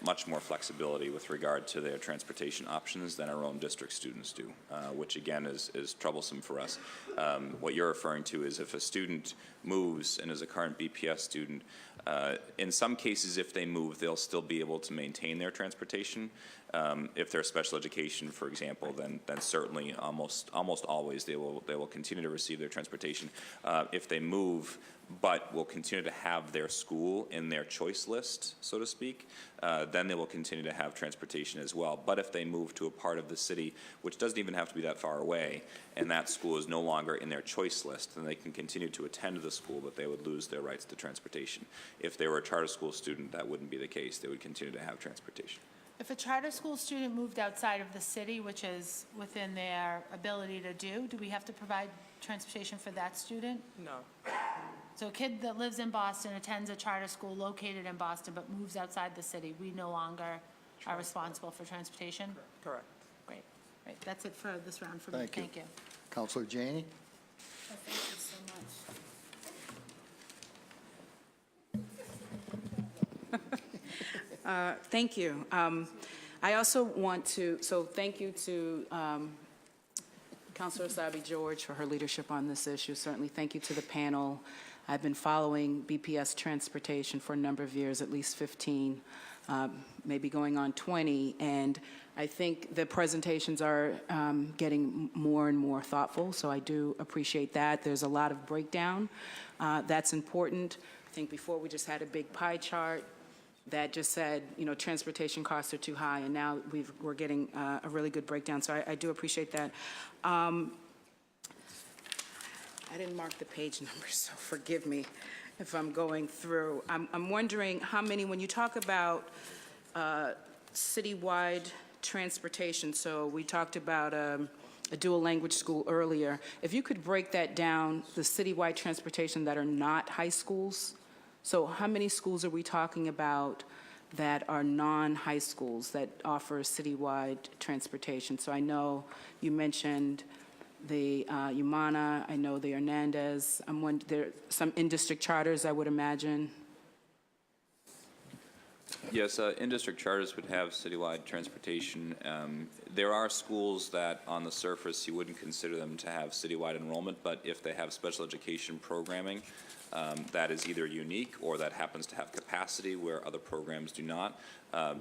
S3: much more flexibility with regard to their transportation options than our own district students do, which again is troublesome for us. What you're referring to is if a student moves and is a current BPS student, in some cases if they move, they'll still be able to maintain their transportation. If they're special education, for example, then certainly almost always they will continue to receive their transportation. If they move, but will continue to have their school in their choice list, so to speak, then they will continue to have transportation as well. But if they move to a part of the city, which doesn't even have to be that far away, and that school is no longer in their choice list, then they can continue to attend the school, but they would lose their rights to transportation. If they were a charter school student, that wouldn't be the case. They would continue to have transportation.
S2: If a charter school student moved outside of the city, which is within their ability to do we have to provide transportation for that student?
S4: No.
S2: So a kid that lives in Boston, attends a charter school located in Boston, but moves outside the city, we no longer are responsible for transportation?
S4: Correct.
S2: Great. Right, that's it for this round for me.
S1: Thank you.
S2: Thank you.
S1: Counselor Janey?
S2: Thank you so much.
S6: Thank you. I also want to, thank you to Councilor Essaibi-George for her leadership on this issue. Certainly thank you to the panel. I've been following BPS transportation for a number of years, at least 15, maybe going on 20, and I think the presentations are getting more and more thoughtful, so I do appreciate that. There's a lot of breakdown. That's important. I think before we just had a big pie chart that just said, transportation costs are too high, and now we're getting a really good breakdown, so I do appreciate that. I didn't mark the page numbers, so forgive me if I'm going through. I'm wondering how many, when you talk about citywide transportation, so we talked about a dual language school earlier, if you could break that down, the citywide transportation that are not high schools, so how many schools are we talking about that are non-high schools that offer citywide transportation? So I know you mentioned the Umana, I know the Hernandez, there are some in-district charters, I would imagine.
S3: Yes, in-district charters would have citywide transportation. There are schools that, on the surface, you wouldn't consider them to have citywide enrollment, but if they have special education programming, that is either unique or that happens to have capacity where other programs do not,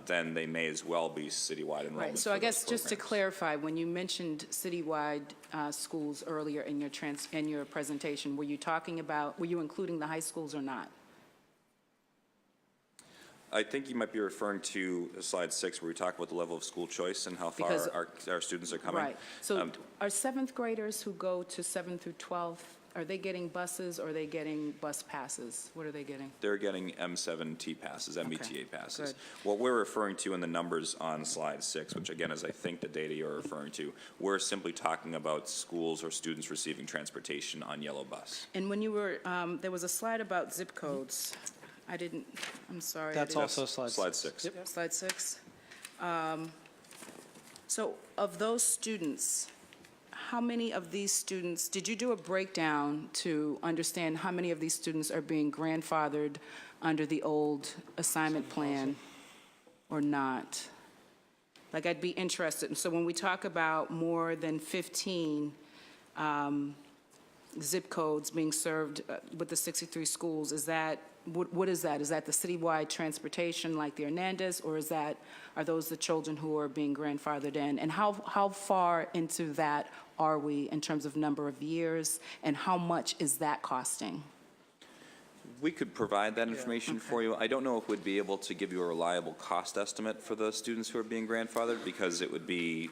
S3: then they may as well be citywide enrollment.
S6: Right, so I guess just to clarify, when you mentioned citywide schools earlier in your presentation, were you including the high schools or not?
S3: I think you might be referring to slide 6 where we talk about the level of school choice and how far our students are coming.
S6: Right, so are seventh graders who go to 7th through 12th, are they getting buses or are they getting bus passes? What are they getting?
S3: They're getting M7T passes, MBTA passes.
S6: good.
S3: What we're referring to in the numbers on slide 6, which again is I think the data you're referring to, we're simply talking about schools or students receiving transportation on yellow bus.
S6: And when you were, there was a slide about zip codes. I'm sorry.
S5: That's also slide 6.
S3: Slide 6.
S5: Yep.
S6: Slide 6. So of those students, how many of these students, did you do a breakdown to understand how many of these students are being grandfathered under the old assignment plan or not? Like, I'd be interested. So when we talk about more than 15 zip codes being served with the 63 schools, is that, what is that? Is that the citywide transportation like the Hernandez, or are those the children who are being grandfathered in? And how far into that are we in terms of number of years, and how much is that costing?
S3: We could provide that information for you. I don't know if we'd be able to give you a reliable cost estimate for the students who are being grandfathered, because it would be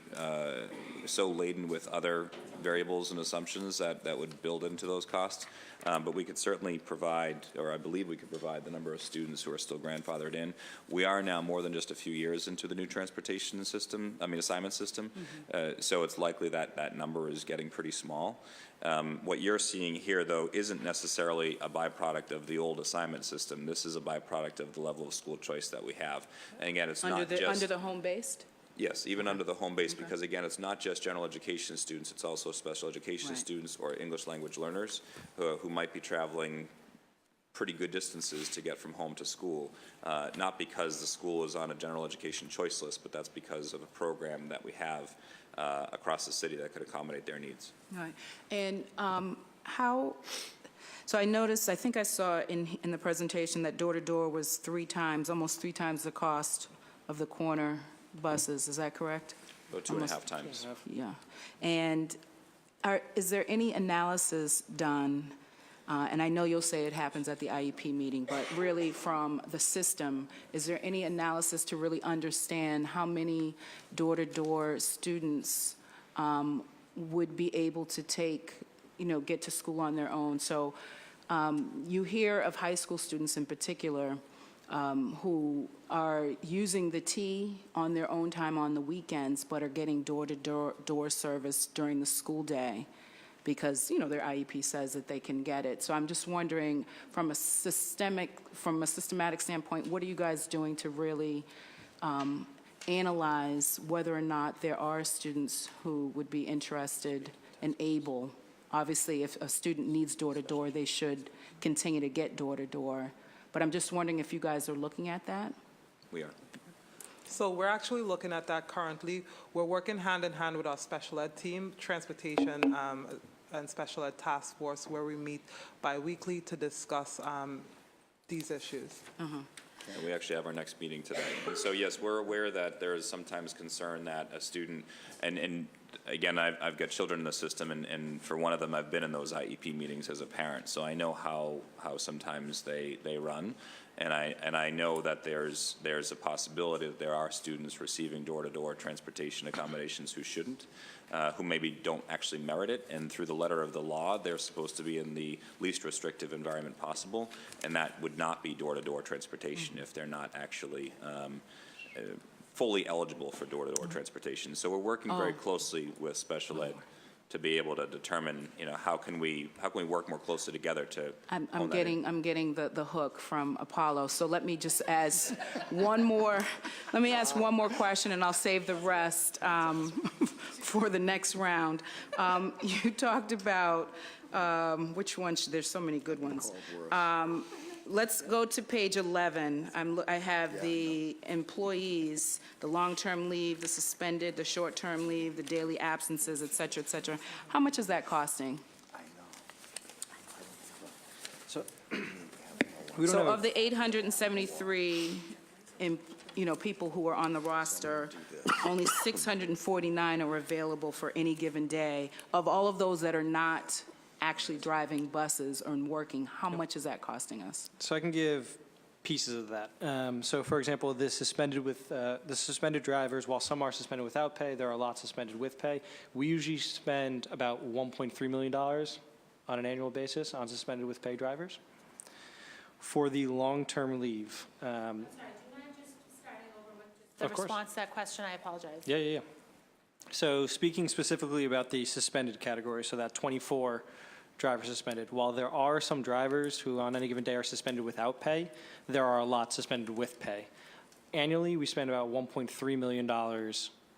S3: so laden with other variables and assumptions that would build into those costs. But we could certainly provide, or I believe we could provide, the number of students who are still grandfathered in. We are now more than just a few years into the new transportation system, assignment system. So it's likely that that number is getting pretty small. What you're seeing here, though, isn't necessarily a byproduct of the old assignment system. This is a byproduct of the level of school choice that we have. And again, it's not just...
S6: Under the home-based?
S3: Yes, even under the home base, because again, it's not just general education students, it's also special education
S6: Right.
S3: students or English language learners who might be traveling pretty good distances to get from home to school, not because the school is on a general education choice list, but that's because of a program that we have across the city that could accommodate their needs.
S6: Right. And so I noticed, I think I saw in the presentation that door-to-door was almost three times the cost of the corner buses. Is that correct?
S3: About 2.5 times.
S6: Yeah. And is there any analysis done, and I know you'll say it happens at the IEP meeting, but really from the system, is there any analysis to really understand how many door-to-door students would be able to get to school on their own? So you hear of high school students in particular who are using the T on their own time on the weekends, but are getting door-to-door service during the school day because, their IEP says that they can get it. So I'm just wondering, from a systematic standpoint, what are you guys doing to really analyze whether or not there are students who would be interested and able? Obviously, if a student needs door-to-door, they should continue to get door-to-door. But I'm just wondering if you guys are looking at that?
S3: We are.
S4: So we're actually looking at that currently. We're working hand in hand with our special ed team, transportation and special ed task force, where we meet bi-weekly to discuss these issues.
S3: Yeah, we actually have our next meeting today. And so, yes, we're aware that there is sometimes concern that a student, and again, I've got children in the system, and for one of them, I've been in those IEP meetings as a parent, so I know how sometimes they run, and I know that there's a possibility that there are students receiving door-to-door transportation accommodations who shouldn't, who maybe don't actually merit it, and through the letter of the law, they're supposed to be in the least restrictive environment possible, and that would not be door-to-door transportation if they're not actually fully eligible for door-to-door transportation. So we're working very closely with special ed to be able to determine, how can we work more closely together to
S6: I'm
S3: hone that
S6: getting the hook from Apollo. So let me just ask one more question, and I'll save the rest for the next round. You talked about which one? There's so many good ones. Let's go to page 11. I have the employees, the long-term leave, the suspended, the short-term leave, the daily absences, et cetera, et cetera. How much is that costing?
S5: So,
S6: So of the 873, people who are on the roster, only 649 are available for any given day. Of all of those that are not actually driving buses or working, how much is that costing us?
S5: So I can give pieces of that. So, for example, the suspended drivers, while some are suspended without pay, there are a lot suspended with pay. We usually spend about $1.3 million on an annual basis on suspended with pay drivers. For the long-term leave,
S2: I'm sorry, do you mind just starting over with just the
S5: Of course.
S2: response to that question? I apologize.
S5: Yeah. So speaking specifically about the suspended category, so that 24 drivers suspended, while there are some drivers who on any given day are suspended without pay, there are a lot suspended with pay. Annually, we spend about $1.3 million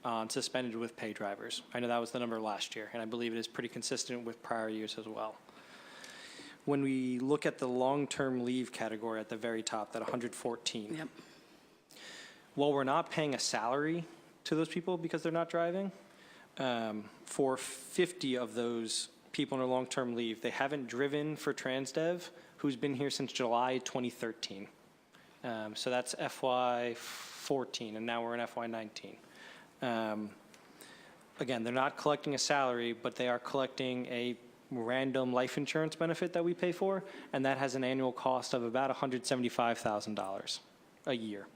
S5: on suspended with pay drivers. I know that was the number last year, and I believe it is pretty consistent with prior years as well. When we look at the long-term leave category at the very top, that 114,
S6: Yep.
S5: while we're not paying a salary to those people because they're not driving, for 50 of those people on a long-term leave, they haven't driven for TransDev, who's been here since July 2013. So that's FY14, and now we're in FY19. Again, they're not collecting a salary, but they are collecting a random life insurance benefit that we pay for, and that has an annual cost of about $175,000 a year.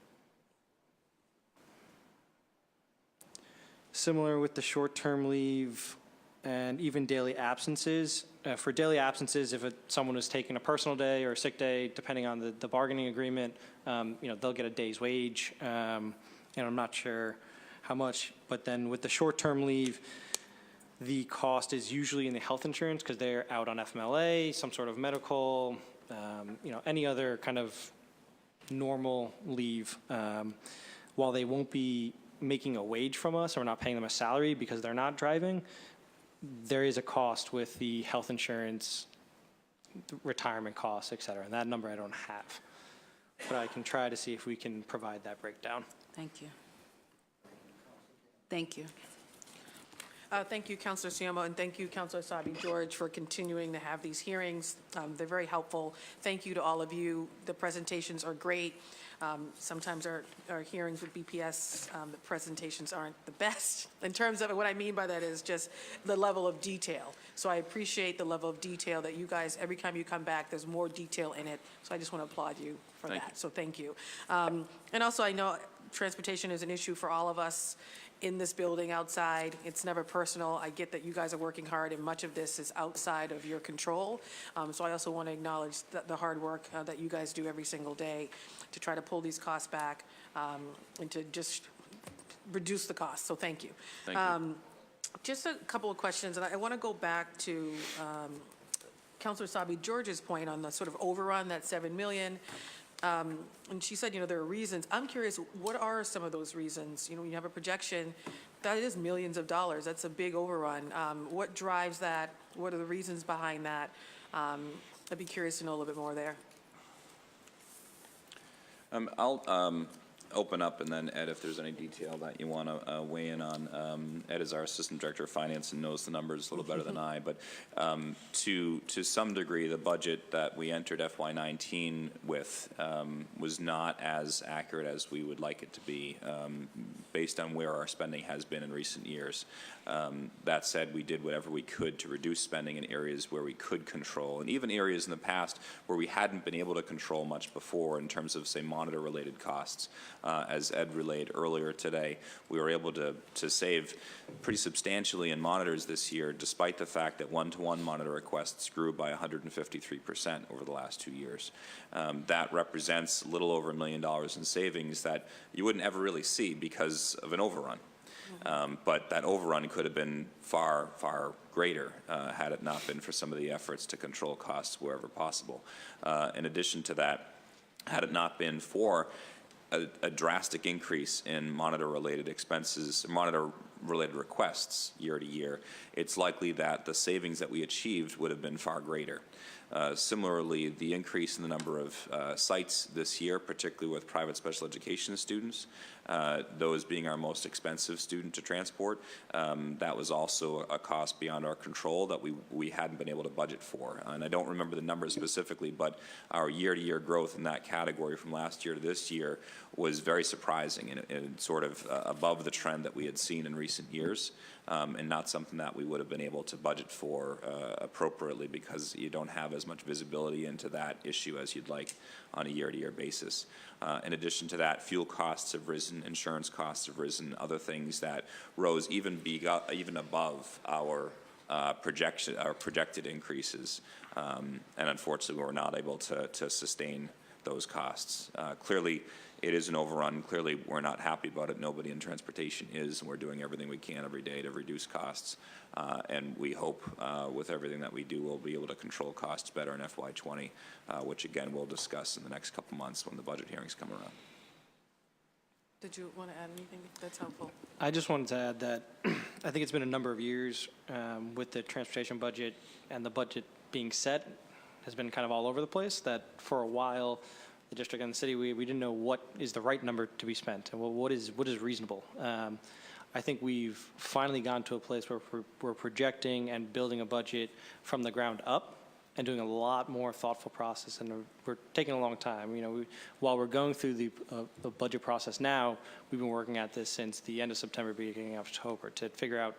S5: Similar with the short-term leave and even daily absences. For daily absences, if someone is taking a personal day or a sick day, depending on the bargaining agreement, they'll get a day's wage. And I'm not sure how much, but then with the short-term leave, the cost is usually in the health insurance because they're out on FMLA, some sort of medical, any other kind of normal leave. While they won't be making a wage from us or we're not paying them a salary because they're not driving, there is a cost with the health insurance, retirement costs, et cetera. And that number I don't have. But I can try to see if we can provide that breakdown.
S6: Thank you. Thank you.
S7: Thank you, Councilor Siamo, and thank you, Councilor Essaibi-George, for continuing to have these hearings. They're very helpful. Thank you to all of you. The presentations are great. Sometimes our hearings with BPS, the presentations aren't the best. In terms of what I mean by that is just the level of detail. So I appreciate the level of detail that you guys, every time you come back, there's more detail in it. So I just want to applaud you for that. So thank you. And also, I know transportation is an issue for all of us in this building, outside. It's never personal. I get that you guys are working hard, and much of this is outside of your control. So I also want to acknowledge the hard work that you guys do every single day to try to pull these costs back and to just reduce the costs. So thank you.
S3: Thank you.
S7: Just a couple of questions, and I want to go back to Councilor Essaibi-George's point on the sort of overrun, that $7 million. And she said, there are reasons. I'm curious, what are some of those reasons? When you have a projection, that is millions of dollars. That's a big overrun. What drives that? What are the reasons behind that? I'd be curious to know a little bit more there.
S3: I'll open up, and then Ed, if there's any detail that you want to weigh in on. Ed is our Assistant Director of Finance and knows the numbers a little better than I, but to some degree, the budget that we entered FY19 with was not as accurate as we would like it to be, based on where our spending has been in recent years. That said, we did whatever we could to reduce spending in areas where we could control, and even areas in the past where we hadn't been able to control much before in terms of, say, monitor-related costs. As Ed relayed earlier today, we were able to save pretty substantially in monitors this year, despite the fact that one-to-one monitor requests grew by 153% over the last 2 years. That represents a little over $1 million in savings that you wouldn't ever really see because of an overrun. But that overrun could have been far, far greater had it not been for some of the efforts to control costs wherever possible. In addition to that, had it not been for a drastic increase in monitor-related expenses, monitor-related requests year to year, it's likely that the savings that we achieved would have been far greater. Similarly, the increase in the number of sites this year, particularly with private special education students, those being our most expensive student to transport, that was also a cost beyond our control that we hadn't been able to budget for. And I don't remember the numbers specifically, but our year-to-year growth in that category from last year to this year was very surprising and sort of above the trend that we had seen in recent years, and not something that we would have been able to budget for appropriately because you don't have as much visibility into that issue as you'd like on a year-to-year basis. In addition to that, fuel costs have risen, insurance costs have risen, other things that rose even above our projected increases, and unfortunately we're not able to sustain those costs. Clearly, it is an overrun. Clearly, we're not happy about it. Nobody in transportation is, and we're doing everything we can every day to reduce costs. And we hope with everything that we do, we'll be able to control costs better in FY20, which again, we'll discuss in the next couple months when the budget hearings come around.
S7: Did you want to add anything that's helpful?
S5: I just wanted to add that I think it's been a number of years with the transportation budget and the budget being set has been kind of all over the place, that for a while, the district and the city, we didn't know what is the right number to be spent and what is reasonable. I think we've finally gotten to a place where we're projecting and building a budget from the ground up and doing a lot more thoughtful process, and we're taking a long time. You know, while we're going through the budget process now, we've been working at this since the end of September, beginning of October, to figure out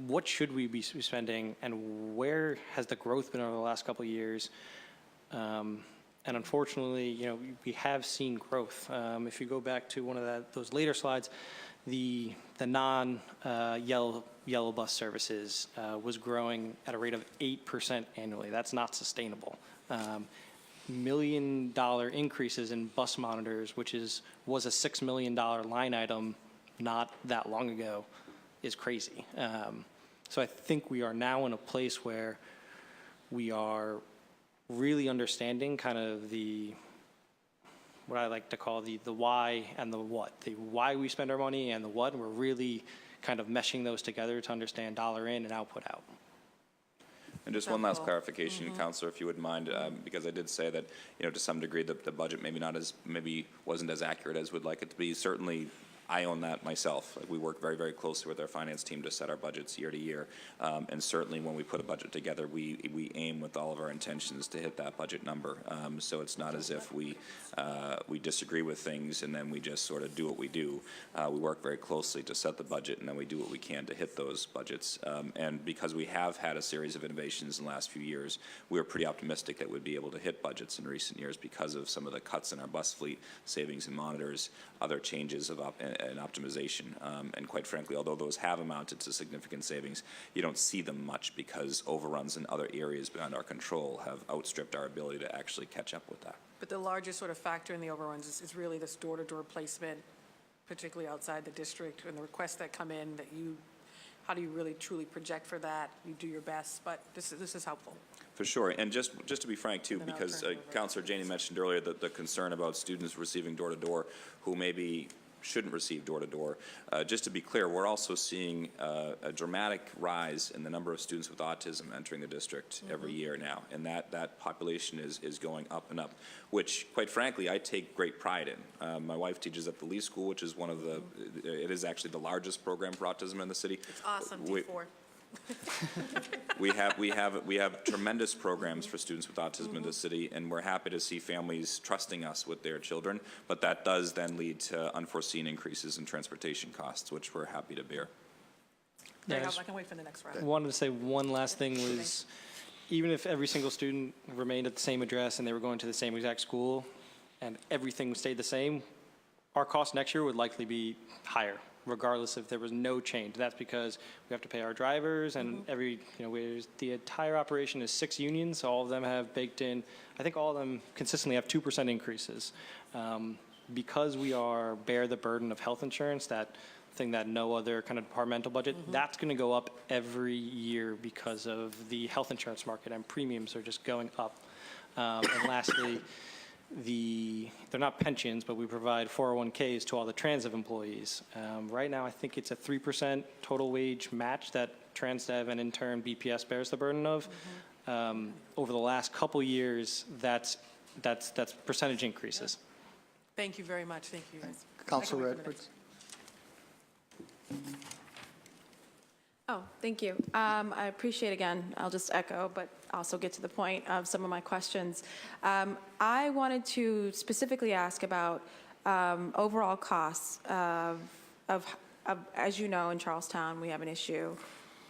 S5: what should we be spending and where has the growth been over the last couple of years. And unfortunately, you know, we have seen growth. If you go back to one of those later slides, the non-yellow bus services was growing at a rate of 8% annually. That's not sustainable. $1 million increases in bus monitors, which was a $6 million line item not that long ago, is crazy. So I think we are now in a place where we are really understanding kind of what I like to call the why and the what. The why we spend our money and the what, and we're really kind of meshing those together to understand dollar in and output out.
S3: And just one last clarification, Counselor, if you wouldn't mind, because I did say that, you know, to some degree the budget maybe wasn't as accurate as we'd like it to be. Certainly, I own that myself. We work very, very closely with our finance team to set our budgets year to year. And certainly when we put a budget together, we aim with all of our intentions to hit that budget number. So it's not as if we disagree with things and then we just sort of do what we do. We work very closely to set the budget, and then we do what we can to hit those budgets. And because we have had a series of innovations in the last few years, we're pretty optimistic that we'd be able to hit budgets in recent years because of some of the cuts in our bus fleet, savings in monitors, other changes and optimization. And quite frankly, although those have amounted to significant savings, you don't see them much because overruns in other areas beyond our control have outstripped our ability to actually catch up with that.
S7: But the largest sort of factor in the overruns is really this door-to-door placement, particularly outside the district, and the requests that come in that how do you really truly project for that? You do your best, but this is helpful.
S3: For sure, and just to be frank too,
S7: Then I'll
S3: because
S7: turn it over.
S3: Councilor Janey mentioned earlier the concern about students receiving door-to-door who maybe shouldn't receive door-to-door. Just to be clear, we're also seeing a dramatic rise in the number of students with autism entering the district every year now, and that population is going up and up, which, quite frankly, I take great pride in. My wife teaches at the Lee School, which is it is actually the largest program for autism in the city.
S7: It's awesome, D4.
S3: We have tremendous programs for students with autism in the city, and we're happy to see families trusting us with their children, but that does then lead to unforeseen increases in transportation costs, which we're happy to bear.
S7: There you
S5: Yeah,
S7: go. I can wait for the next round.
S5: I wanted to say one last thing was, even if every single student remained at the same address and they were going to the same exact school and everything stayed the same, our cost next year would likely be higher, regardless if there was no change. That's because we have to pay our drivers, and the entire operation is 6 unions. All of them have baked in, I think all of them consistently have 2% increases. Because we bear the burden of health insurance, that thing that no other kind of departmental budget, that's going to go up every year because of the health insurance market, and premiums are just going up. And lastly, they're not pensions, but we provide 401ks to all the TransDev employees. Right now, I think it's a 3% total wage match that TransDev and in turn BPS bears the burden of. Over the last couple years, that's percentage increases.
S7: Thank you very much. Thank you.
S1: Councilor
S7: I can wait for the
S1: Edwards.
S8: Oh, thank you. I appreciate, again, I'll just echo, but also get to the point of some of my questions. I wanted to specifically ask about overall costs of, as you know, in Charlestown, we have an issue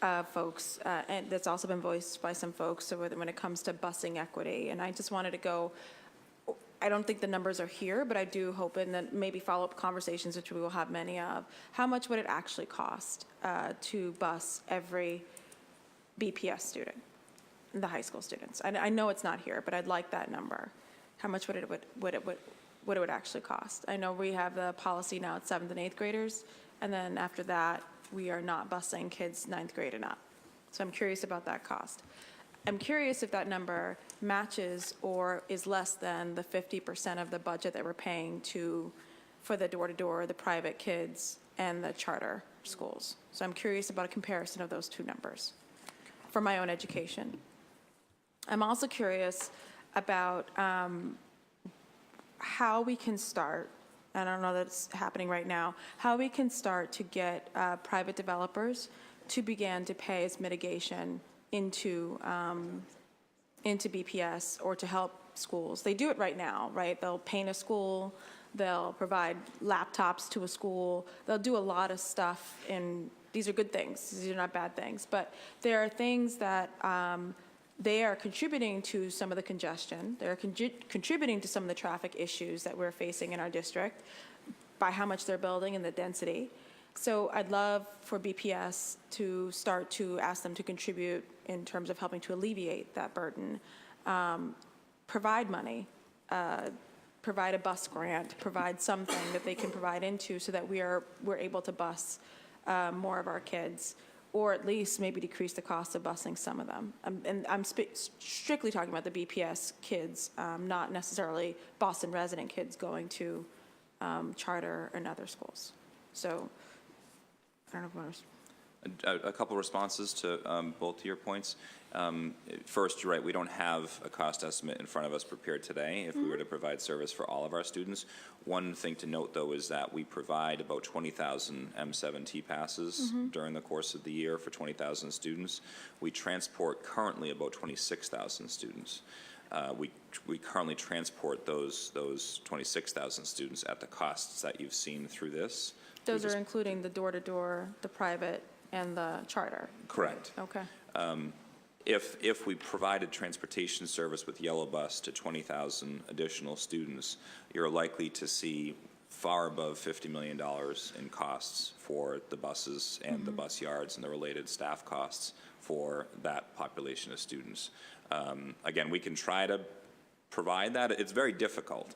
S8: of folks, and that's also been voiced by some folks, so when it comes to busing equity. And I just wanted to go, I don't think the numbers are here, but I do hope in that maybe follow-up conversations, which we will have many of, how much would it actually cost to bus every BPS student, the high school students? I know it's not here, but I'd like that number. How much would it actually cost? I know we have the policy now at 7th and 8th graders, and then after that, we are not busing kids 9th grade and up. So I'm curious about that cost. I'm curious if that number matches or is less than the 50% of the budget that we're paying for the door-to-door, the private kids, and the charter schools. So I'm curious about a comparison of those two numbers for my own education. I'm also curious about how we can start, and I don't know that it's happening right now, how we can start to get private developers to begin to pay as mitigation into BPS or to help schools. They do it right now, right? They'll paint a school, they'll provide laptops to a school, they'll do a lot of stuff, and these are good things, these are not bad things, but there are things that they are contributing to some of the congestion, they're contributing to some of the traffic issues that we're facing in our district by how much they're building and the density. So I'd love for BPS to start to ask them to contribute in terms of helping to alleviate that burden, provide money, provide a bus grant, provide something that they can provide into so that we're able to bus more of our kids, or at least maybe decrease the cost of busing some of them. And I'm strictly talking about the BPS kids, not necessarily Boston resident kids going to charter and other schools. So I don't know if you want to...
S3: A couple responses to both of your points. First, you're right, we don't have a cost estimate in front of us prepared today if we were to provide service for all of our students. One thing to note, though, is that we provide about 20,000 M7T passes during the course of the year for 20,000 students. We transport currently about 26,000 students. We currently transport those 26,000 students at the costs that you've seen through this.
S8: Those are including the door-to-door, the private, and the charter?
S3: Correct.
S8: Okay.
S3: If we provided transportation service with Yellow Bus to 20,000 additional students, you're likely to see far above $50 million in costs for the buses and the bus yards and the related staff costs for that population of students. Again, we can try to provide that. It's very difficult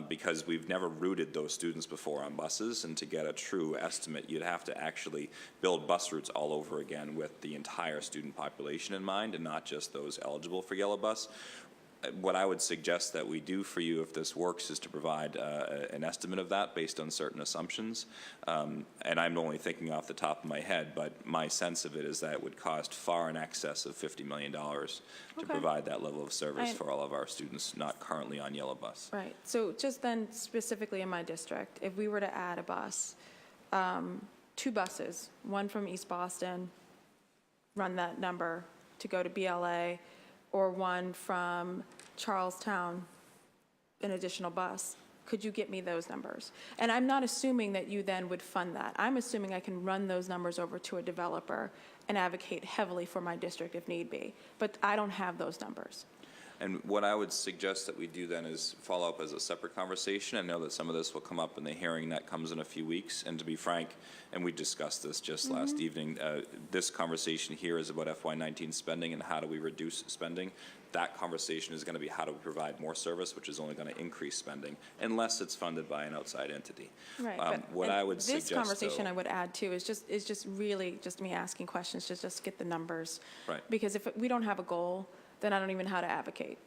S3: because we've never routed those students before on buses, and to get a true estimate, you'd have to actually build bus routes all over again with the entire student population in mind and not just those eligible for Yellow Bus. What I would suggest that we do for you, if this works, is to provide an estimate of that based on certain assumptions. And I'm only thinking off the top of my head, but my sense of it is that it would cost far in excess of $50 million to provide that level of service for all of our students not currently on Yellow Bus.
S8: Right. So just then, specifically in my district, if we were to add a bus, 2 buses, one from East Boston, run that number to go to BLA, or one from Charlestown, an additional bus, could you get me those numbers? And I'm not assuming that you then would fund that. I'm assuming I can run those numbers over to a developer and advocate heavily for my district if need be. But I don't have those numbers.
S3: And what I would suggest that we do then is follow up as a separate conversation. I know that some of this will come up in the hearing that comes in a few weeks. And to be frank, and we discussed this just last evening, this conversation here is about FY19 spending and how do we reduce spending. That conversation is going to be how do we provide more service, which is only going to increase spending, unless it's funded by an outside entity.
S8: Right.
S3: What I would
S8: this
S3: suggest,
S8: conversation
S3: though,
S8: I would add too is just really just me asking questions to just get the numbers.
S3: Right.
S8: Because if we don't have a goal, then I don't even know how to advocate.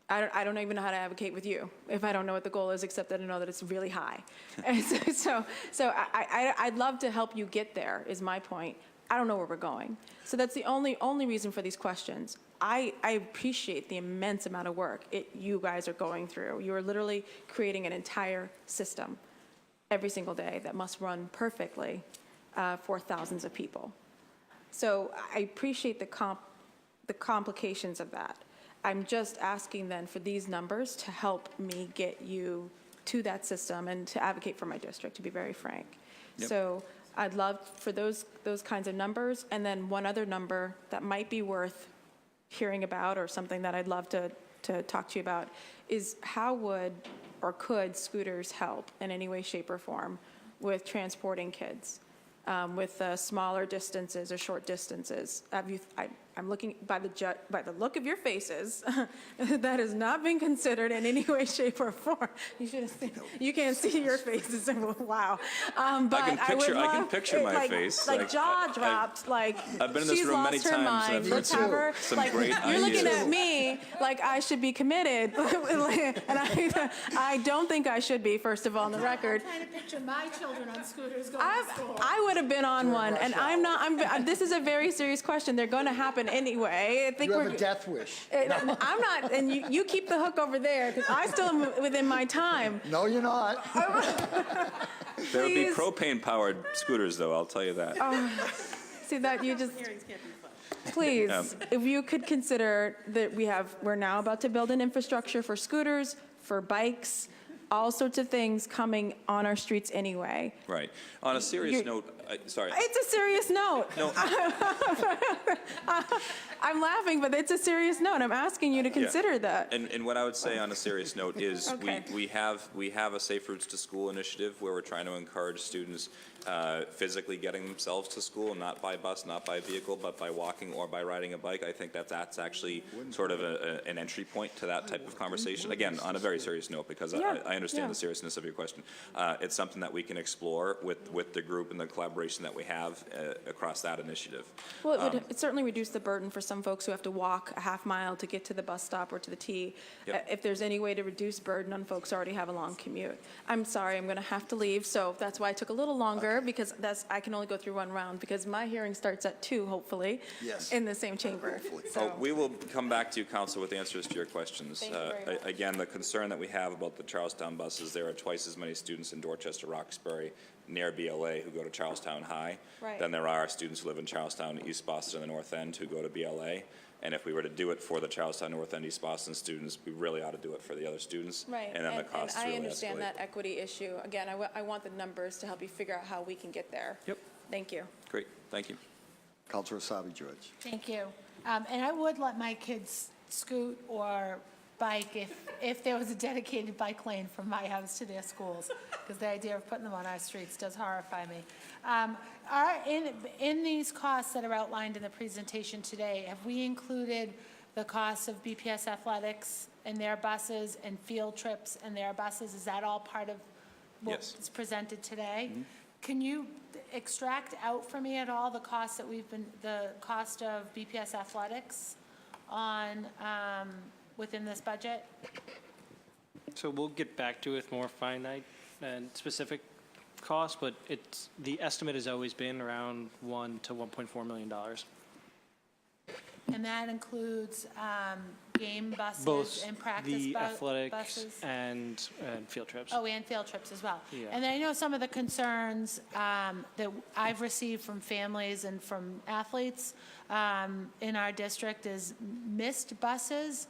S8: I don't even know how to advocate with you if I don't know what the goal is, except that I know that it's really high. And so I'd love to help you get there, is my point. I don't know where we're going. So that's the only reason for these questions. I appreciate the immense amount of work you guys are going through. You are literally creating an entire system every single day that must run perfectly for thousands of people. So I appreciate the complications of that. I'm just asking then for these numbers to help me get you to that system and to advocate for my district, to be very frank.
S3: Yep.
S8: So I'd love for those kinds of numbers. And then one other number that might be worth hearing about, or something that I'd love to talk to you about, is how would or could scooters help in any way, shape, or form with transporting kids with smaller distances or short distances? I'm looking by the look of your faces, that has not been considered in any way, shape, or form. You should have seen, you can't see your faces, wow. But
S3: I can
S8: would
S3: picture
S8: love-
S3: picture my
S8: like,
S3: face.
S8: Like jaw dropped, like
S3: I've been in this
S8: she's
S3: room many
S8: lost her
S3: times, and
S8: mind,
S3: I've
S8: let's
S3: heard
S8: have her.
S3: some
S8: Like,
S3: great
S8: you're looking
S3: ideas.
S8: at me like I should be committed, and I don't think I should be, first of all, on the record.
S2: I'm trying to picture my children on scooters going to school.
S8: I would have been on one, and this is a very serious question. They're going to happen anyway. I think
S1: You have a death wish.
S8: I'm not, and you keep the hook over there, because I still am within my time.
S1: No, you're not.
S3: There would be
S8: Please.
S3: propane-powered scooters, though, I'll tell you that.
S8: See that you just, please, if you could consider that we're now about to build an infrastructure for scooters, for bikes, all sorts of things coming on our streets anyway.
S3: Right. On a serious note, sorry.
S8: It's a serious note.
S3: No,
S8: I'm laughing, but it's a serious note. I'm asking you to consider that.
S3: and what I would say on a serious note is
S8: Okay.
S3: we have a Safe Routes to School initiative where we're trying to encourage students physically getting themselves to school, not by bus, not by vehicle, but by walking or by riding a bike. I think that's actually sort of an entry point to that type of conversation. Again, on a very serious note, because I understand
S8: yeah.
S3: the seriousness of your question. It's something that we can explore with the group and the collaboration that we have across that initiative.
S8: Well, it certainly reduce the burden for some folks who have to walk a half mile to get to the bus stop or to the T.
S3: Yep.
S8: If there's any way to reduce burden on folks who already have a long commute. I'm sorry, I'm going to have to leave, so that's why it took a little longer, because I can only go through one round, because my hearing starts at 2, hopefully.
S1: Yes.
S8: In the same chamber. So,
S3: We will come back to you, Council, with answers to your questions.
S8: Thank you very much.
S3: Again, the concern that we have about the Charlestown buses, there are twice as many students in Dorchester, Roxbury, near BLA who go to Charlestown High
S8: Right.
S3: than there are students who live in Charlestown, East Boston, and the North End who go to BLA. And if we were to do it for the Charlestown, North End, East Boston students, we really ought to do it for the other students.
S8: right,
S3: And then the costs
S8: I
S3: really
S8: understand
S3: escalate.
S8: that equity issue. Again, I want the numbers to help you figure out how we can get there.
S3: Yep.
S8: Thank you.
S3: Great, thank you.
S1: Counselor Essaibi-George.
S2: Thank you. And I would let my kids scoot or bike if there was a dedicated bike lane from my house to their schools, because the idea of putting them on our streets does horrify me. In these costs that are outlined in the presentation today, have we included the cost of BPS athletics and their buses and field trips and their buses? Is that all part of
S3: Yes.
S2: what's presented today? Can you extract out for me at all the cost that the cost of BPS athletics on, within this budget?
S5: So we'll get back to it with more finite and specific costs, but the estimate has always been around $1 to $1.4 million.
S2: And that includes game buses
S5: Both
S2: and practice
S5: the athletics
S2: buses?
S5: and field trips.
S2: Oh, and field trips as well.
S5: Yeah.
S2: And then I know some of the concerns that I've received from families and from athletes in our district is missed buses.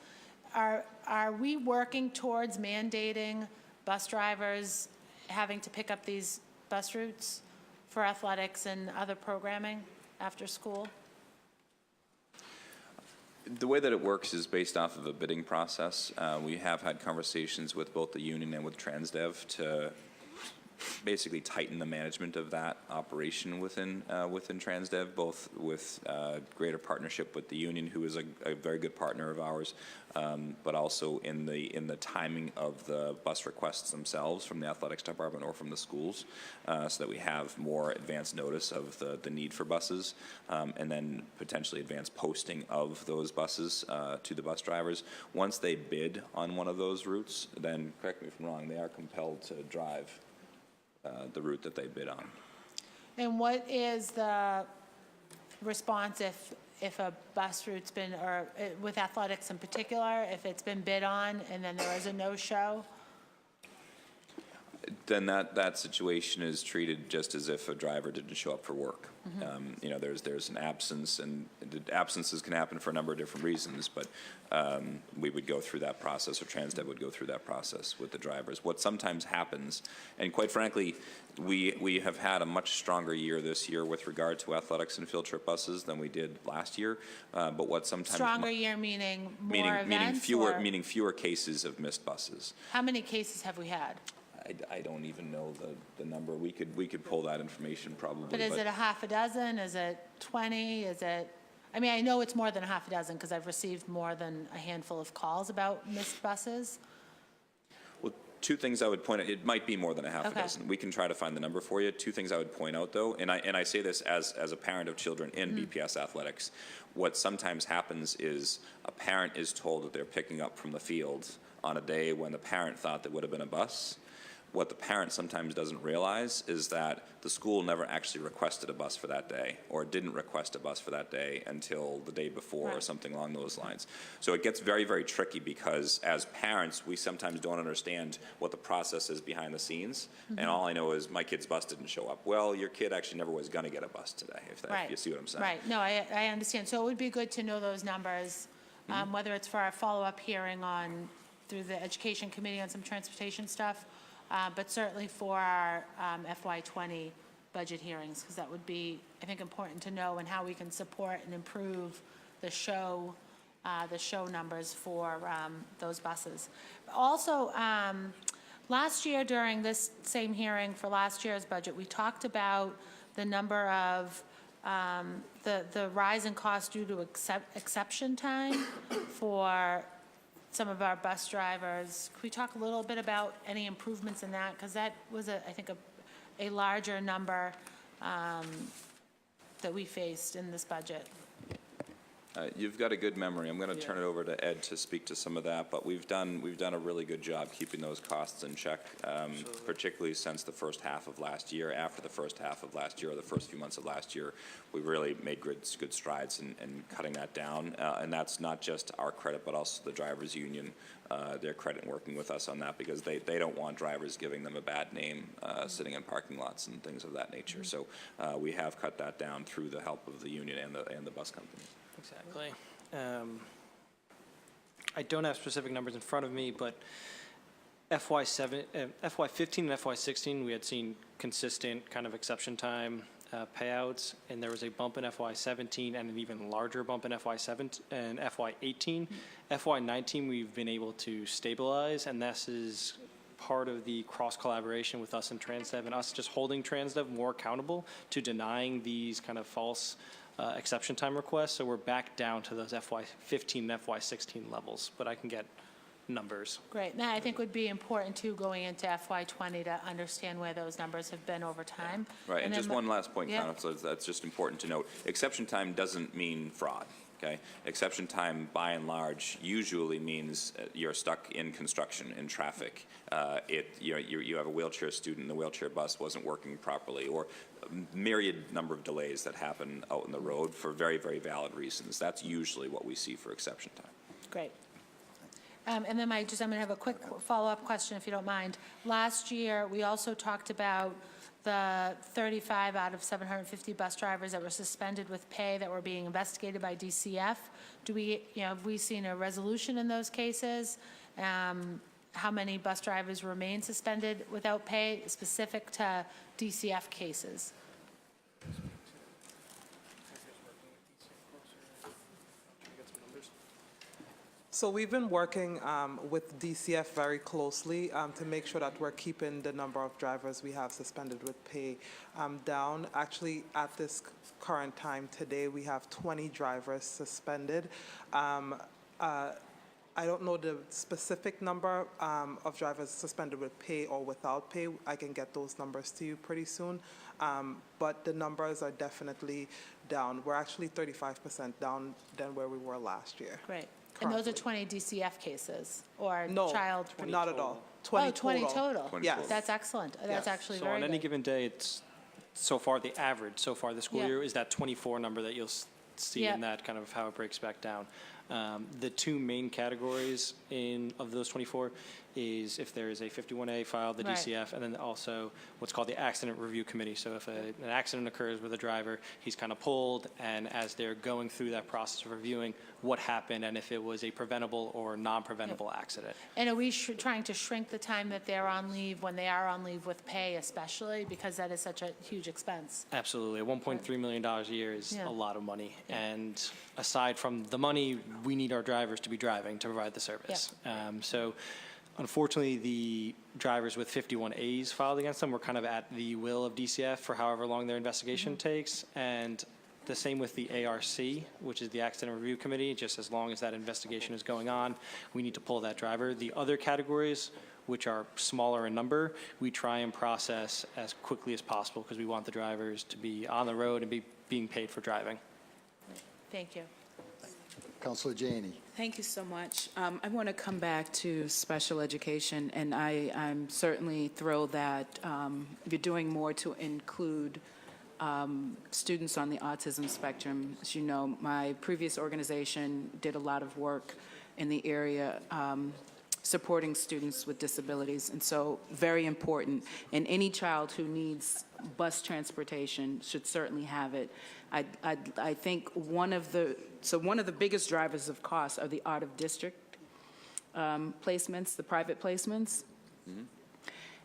S2: Are we working towards mandating bus drivers having to pick up these bus routes for athletics and other programming after school?
S3: The way that it works is based off of a bidding process. We have had conversations with both the union and with Transdev to basically tighten the management of that operation within Transdev, both with greater partnership with the union, who is a very good partner of ours, but also in the timing of the bus requests themselves from the athletics department or from the schools, so that we have more advanced notice of the need for buses, and then potentially advanced posting of those buses to the bus drivers. Once they bid on one of those routes, then, correct me if I'm wrong, they are compelled to drive the route that they bid on.
S2: And what is the response if a bus route's been, or with athletics in particular, if it's been bid on and then there is a no-show?
S3: Then that situation is treated just as if a driver didn't show up for work. There's an absence, and the absences can happen for a number of different reasons, but we would go through that process, or Transdev would go through that process with the drivers. What sometimes happens, and quite frankly, we have had a much stronger year this year with regard to athletics and field trip buses than we did last year, but what sometimes...
S2: Stronger year meaning more events?
S3: Meaning fewer cases of missed buses.
S2: How many cases have we had?
S3: I don't even know the number. We could pull that information probably.
S2: But is it a half a dozen? Is it 20? Is it, I mean, I know it's more than a half a dozen because I've received more than a handful of calls about missed buses.
S3: Well, two things I would point out, it might be more than a half a
S2: Okay.
S3: dozen. We can try to find the number for you. Two things I would point out, though, and I say this as a parent of children in BPS athletics. What sometimes happens is a parent is told that they're picking up from the field on a day when the parent thought there would have been a bus. What the parent sometimes doesn't realize is that the school never actually requested a bus for that day, or didn't request a bus for that day until the day before, or
S2: Right.
S3: something along those lines. So it gets very, very tricky, because as parents, we sometimes don't understand what the process is behind the scenes. And all I know is my kid's bus didn't show up. Well, your kid actually never was going to get a bus today, if
S2: Right.
S3: you see what I'm saying.
S2: Right, no, I understand. So it would be good to know those numbers, whether it's for our follow-up hearing through the Education Committee on some transportation stuff, but certainly for our FY '20 budget hearings, because that would be, I think, important to know, and how we can support and improve the show numbers for those buses. Also, last year during this same hearing for last year's budget, we talked about the number of the rise in cost due to exception time for some of our bus drivers. Could we talk a little bit about any improvements in that? Because that was, I think, a larger number that we faced in this budget.
S3: You've got a good memory. I'm going to turn it over to Ed to speak to some of that, but we've done a really good job keeping those costs in check, particularly since the first half of last year. After the first half of last year, or the first few months of last year, we really made good strides in cutting that down. And that's not just our credit, but also the drivers' union, their credit in working with us on that, because they don't want drivers giving them a bad name sitting in parking lots and things of that nature. So we have cut that down through the help of the union and the bus companies.
S5: Exactly. I don't have specific numbers in front of me, but FY15 and FY16, we had seen consistent kind of exception time payouts, and there was a bump in FY17 and an even larger bump in FY17 and FY18. FY19, we've been able to stabilize, and this is part of the cross-collaboration with us and TransDev, and us just holding TransDev more accountable to denying these kind of false exception time requests. So we're back down to those FY15 and FY16 levels, but I can get numbers.
S2: Great. Now, I think would be important, too, going into FY '20 to understand where those numbers have been over time.
S3: Right, and
S2: then
S3: just one last point,
S2: Yeah.
S3: Council, that's just important to note. Exception time doesn't mean fraud, okay? Exception time, by and large, usually means you're stuck in construction, in traffic. You have a wheelchair student, the wheelchair bus wasn't working properly, or a myriad number of delays that happen out in the road for very, very valid reasons. That's usually what we see for exception time.
S2: Great. And then I'm going to have a quick follow-up question, if you don't mind. Last year, we also talked about the 35 out of 750 bus drivers that were suspended with pay that were being investigated by DCF. Have we seen a resolution in those cases? How many bus drivers remain suspended without pay, specific to DCF cases?
S4: So we've been working with DCF very closely to make sure that we're keeping the number of drivers we have suspended with pay down. Actually, at this current time today, we have 20 drivers suspended. I don't know the specific number of drivers suspended with pay or without pay. I can get those numbers to you pretty soon. But the numbers are definitely down. We're actually 35% down than where we were last year.
S2: Great. And those are
S4: Currently.
S2: 20 DCF cases, or
S4: No,
S2: child?
S4: not at all.
S2: 20 total?
S3: 20
S4: Yes.
S3: total.
S2: That's excellent. That's
S4: Yes.
S2: actually
S5: So
S2: very
S5: on
S2: good.
S5: any given day, it's so far the average so far this school
S2: Yeah.
S5: year is that 24 number that you'll see
S2: Yeah.
S5: in that kind of how it breaks back down. The two main categories of those 24 is if there is a 51A filed, the
S2: Right.
S5: DCF, and then also what's called the Accident Review Committee. So if an accident occurs with a driver, he's kind of pulled, and as they're going through that process of reviewing what happened and if it was a preventable or non-preventable accident.
S2: And are we trying to shrink the time that they're on leave, when they are on leave with pay especially, because that is such a huge expense?
S5: Absolutely. $1.3 million a year is
S2: Yeah.
S5: a lot of money. And aside from the money, we need our drivers to be driving to provide the service. So unfortunately, the drivers with 51As filed against them were kind of at the will of DCF for however long their investigation takes. And The same with the ARC, which is the Accident Review Committee. Just as long as that investigation is going on, we need to pull that driver. The other categories, which are smaller in number, we try and process as quickly as possible because we want the drivers to be on the road and be being paid for driving.
S2: Thank you.
S1: Counselor Janey.
S6: Thank you so much. I want to come back to special education, and I'm certainly thrilled that you're doing more to include students on the autism spectrum. As you know, my previous organization did a lot of work in the area supporting students with disabilities, and so very important. And any child who needs bus transportation should certainly have it. I think one of the biggest drivers of cost are the out-of-district placements, the private placements. Mm-hmm.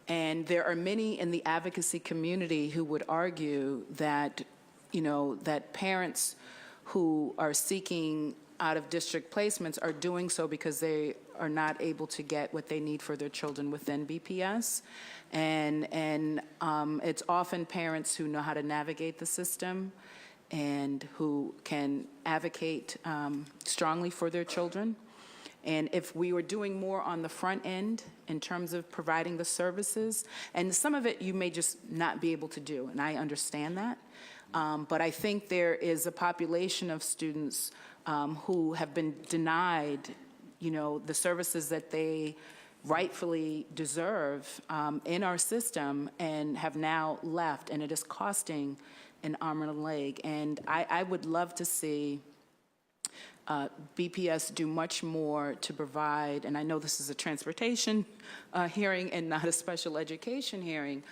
S6: And there are many in the advocacy community who would argue that, that parents who are seeking out-of-district placements are doing so because they are not able to get what they need for their children within BPS. And it's often parents who know how to navigate the system and who can advocate strongly for their children. And if we were doing more on the front end in terms of providing the services, and some of it you may just not be able to do, and I understand that, but I think there is a population of students who have been denied, the services that they rightfully deserve in our system and have now left, and it is costing an arm and a leg. And I would love to see BPS do much more to provide, and I know this is a transportation hearing and not a special education hearing,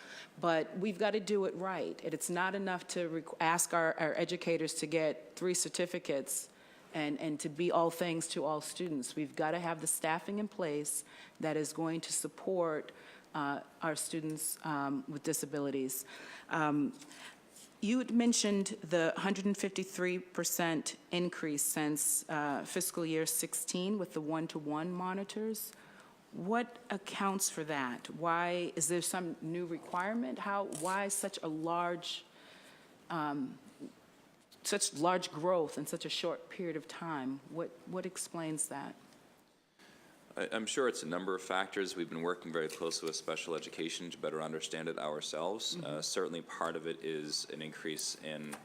S6: but we've got to do it right. It's not enough to ask our educators to get 3 certificates and to be all things to all students. We've got to have the staffing in place that is going to support our students with disabilities. You had mentioned the 153% increase since fiscal year 16 with the one-to-one monitors. What accounts for that? Why is there some new requirement? Why such a large growth in such a short period of time? What explains that?
S3: I'm sure it's a number of factors. We've been working very closely with special education to better understand it ourselves. Mm-hmm. Certainly part of it is an increase in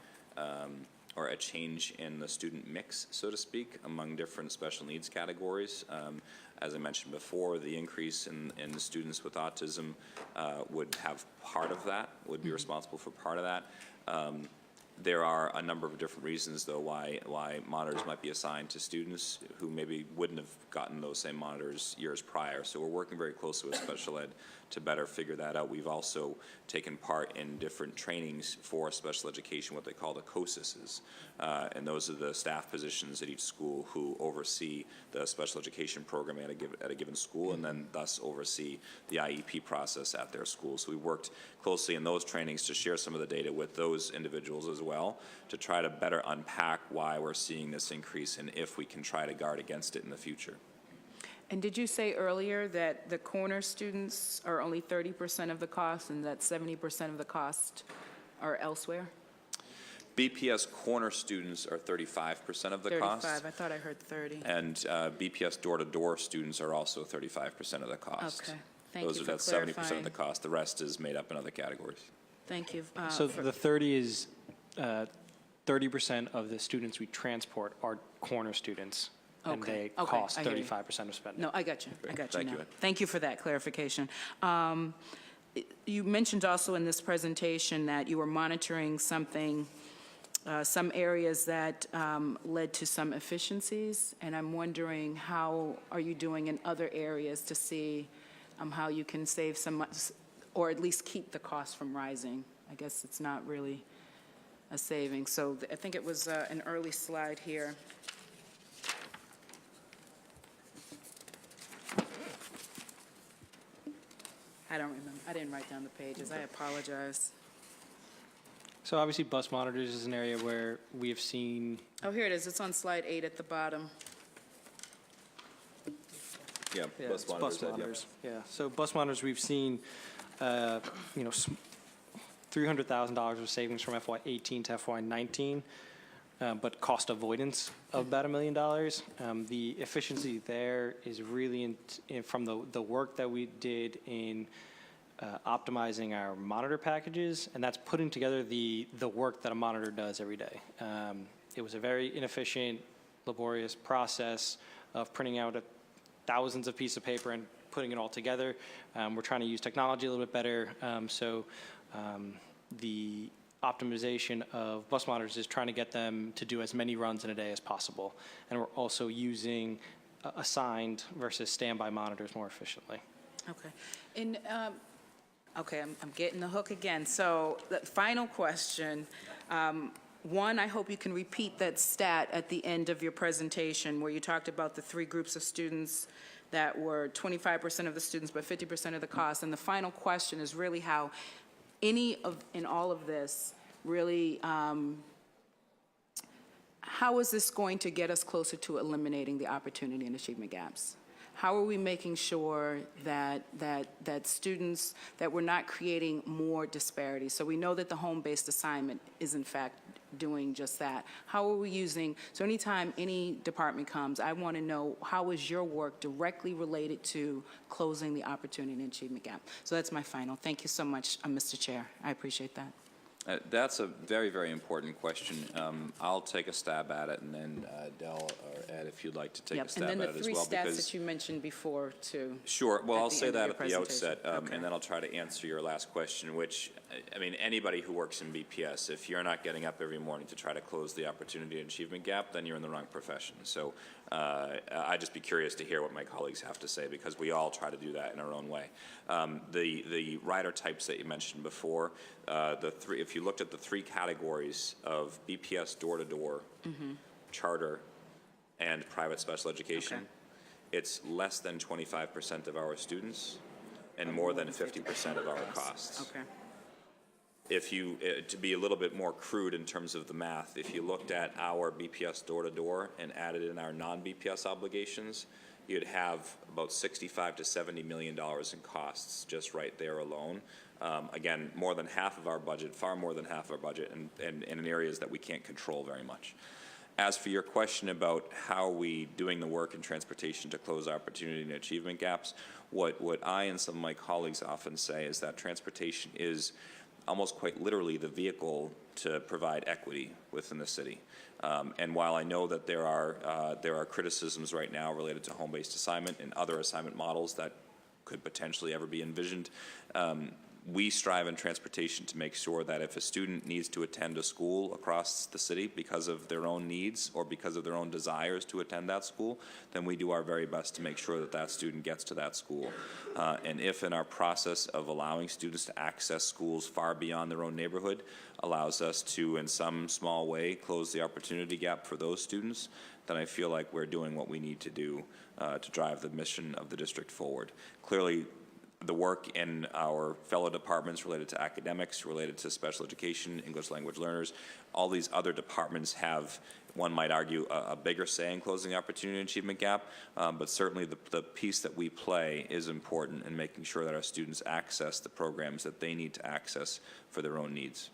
S3: or a change in the student mix, so to speak, among different special needs categories. As I mentioned before, the increase in the students with autism would have part of that, would be responsible for part of that. There are a number of different reasons, though, why monitors might be assigned to students who maybe wouldn't have gotten those same monitors years prior. So we're working very closely with special ed to better figure that out. We've also taken part in different trainings for special education, what they call the COSISs. And those are the staff positions at each school who oversee the special education program at a given school and then thus oversee the IEP process at their school. So we worked closely in those trainings to share some of the data with those individuals as well to try to better unpack why we're seeing this increase and if we can try to guard against it in the future.
S6: And did you say earlier that the corner students are only 30% of the cost and that 70% of the cost are elsewhere?
S3: BPS corner students are 35% of the cost.
S6: 35, I thought I heard 30.
S3: And BPS door-to-door students are also 35% of the cost.
S6: Okay, thank you for
S3: That's
S6: clarifying.
S3: 70% of the cost. The rest is made up in other categories.
S6: Thank you.
S5: So the 30 is 30% of the students we transport are corner students. And
S6: Okay,
S5: they
S6: okay,
S5: cost
S6: I hear you.
S5: 35% of spending.
S6: No, I got you. I got you
S3: Thank
S6: now.
S3: you, Ed.
S6: Thank you for that clarification. You mentioned also in this presentation that you were monitoring something, some areas that led to some efficiencies, and I'm wondering how are you doing in other areas to see how you can save some, or at least keep the cost from rising? I guess it's not really a saving. So I think it was an early slide here. I don't remember. I didn't write down the pages. I apologize.
S5: So obviously bus monitors is an area where we have seen,
S6: Oh, here it is. It's on slide 8 at the bottom.
S3: Yeah,
S5: yeah,
S3: bus
S5: it's
S3: monitors.
S5: bus monitors. Yeah, so bus monitors, we've seen, $300,000 of savings from FY18 to FY19. but cost avoidance of about $1 million. The efficiency there is really from the work that we did in optimizing our monitor packages, and that's putting together the work that a monitor does every day. It was a very inefficient, laborious process of printing out thousands of pieces of paper and putting it all together. We're trying to use technology a little bit better, so the optimization of bus monitors is trying to get them to do as many runs in a day as possible. And we're also using assigned versus standby monitors more efficiently.
S6: Okay. And, okay, I'm getting the hook again. So the final question, one, I hope you can repeat that stat at the end of your presentation where you talked about the 3 groups of students that were 25% of the students, but 50% of the cost. And the final question is really how in all of this, really, how is this going to get us closer to eliminating the opportunity and achievement gaps? How are we making sure that students, that we're not creating more disparities? So we know that the home-based assignment is in fact doing just that. How are we using, so anytime any department comes, I want to know how is your work directly related to closing the opportunity and achievement gap? So that's my final. Thank you so much, Mr. Chair. I appreciate that.
S3: That's a very, very important question. I'll take a stab at it, and then Del or Ed, if you'd like to take a stab at it as well.
S6: And then the 3 stats that you mentioned before, too.
S3: Sure. Well, I'll say that
S6: of
S3: at
S6: your
S3: the outset,
S6: presentation.
S3: and then I'll try to answer your last question, which, I mean, anybody who works in BPS, if you're not getting up every morning to try to close the opportunity and achievement gap, then you're in the wrong profession. So I'd just be curious to hear what my colleagues have to say, because we all try to do that in our own way. The rider types that you mentioned before, if you looked at the 3 categories of BPS door-to-door, charter, and private special education, it's less than 25% of our students and more than 50% of our costs.
S6: Okay.
S3: If you, to be a little bit more crude in terms of the math, if you looked at our BPS door-to-door and added in our non-BPS obligations, you'd have about $65 to $70 million in costs just right there alone. Again, more than half of our budget, far more than half of our budget, and in areas that we can't control very much. As for your question about how we doing the work in transportation to close opportunity and achievement gaps, what I and some of my colleagues often say is that transportation is almost quite literally the vehicle to provide equity within the city. And while I know that there are criticisms right now related to home-based assignment and other assignment models that could potentially ever be envisioned, we strive in transportation to make sure that if a student needs to attend a school across the city because of their own needs or because of their own desires to attend that school, then we do our very best to make sure that that student gets to that school. And if in our process of allowing students to access schools far beyond their own neighborhood allows us to, in some small way, close the opportunity gap for those students, then I feel like we're doing what we need to do to drive the mission of the district forward. Clearly, the work in our fellow departments related to academics, related to special education, English language learners, all these other departments have, one might argue, a bigger say in closing the opportunity and achievement gap, but certainly the piece that we play is important in making sure that our students access the programs that they need to access for their own needs.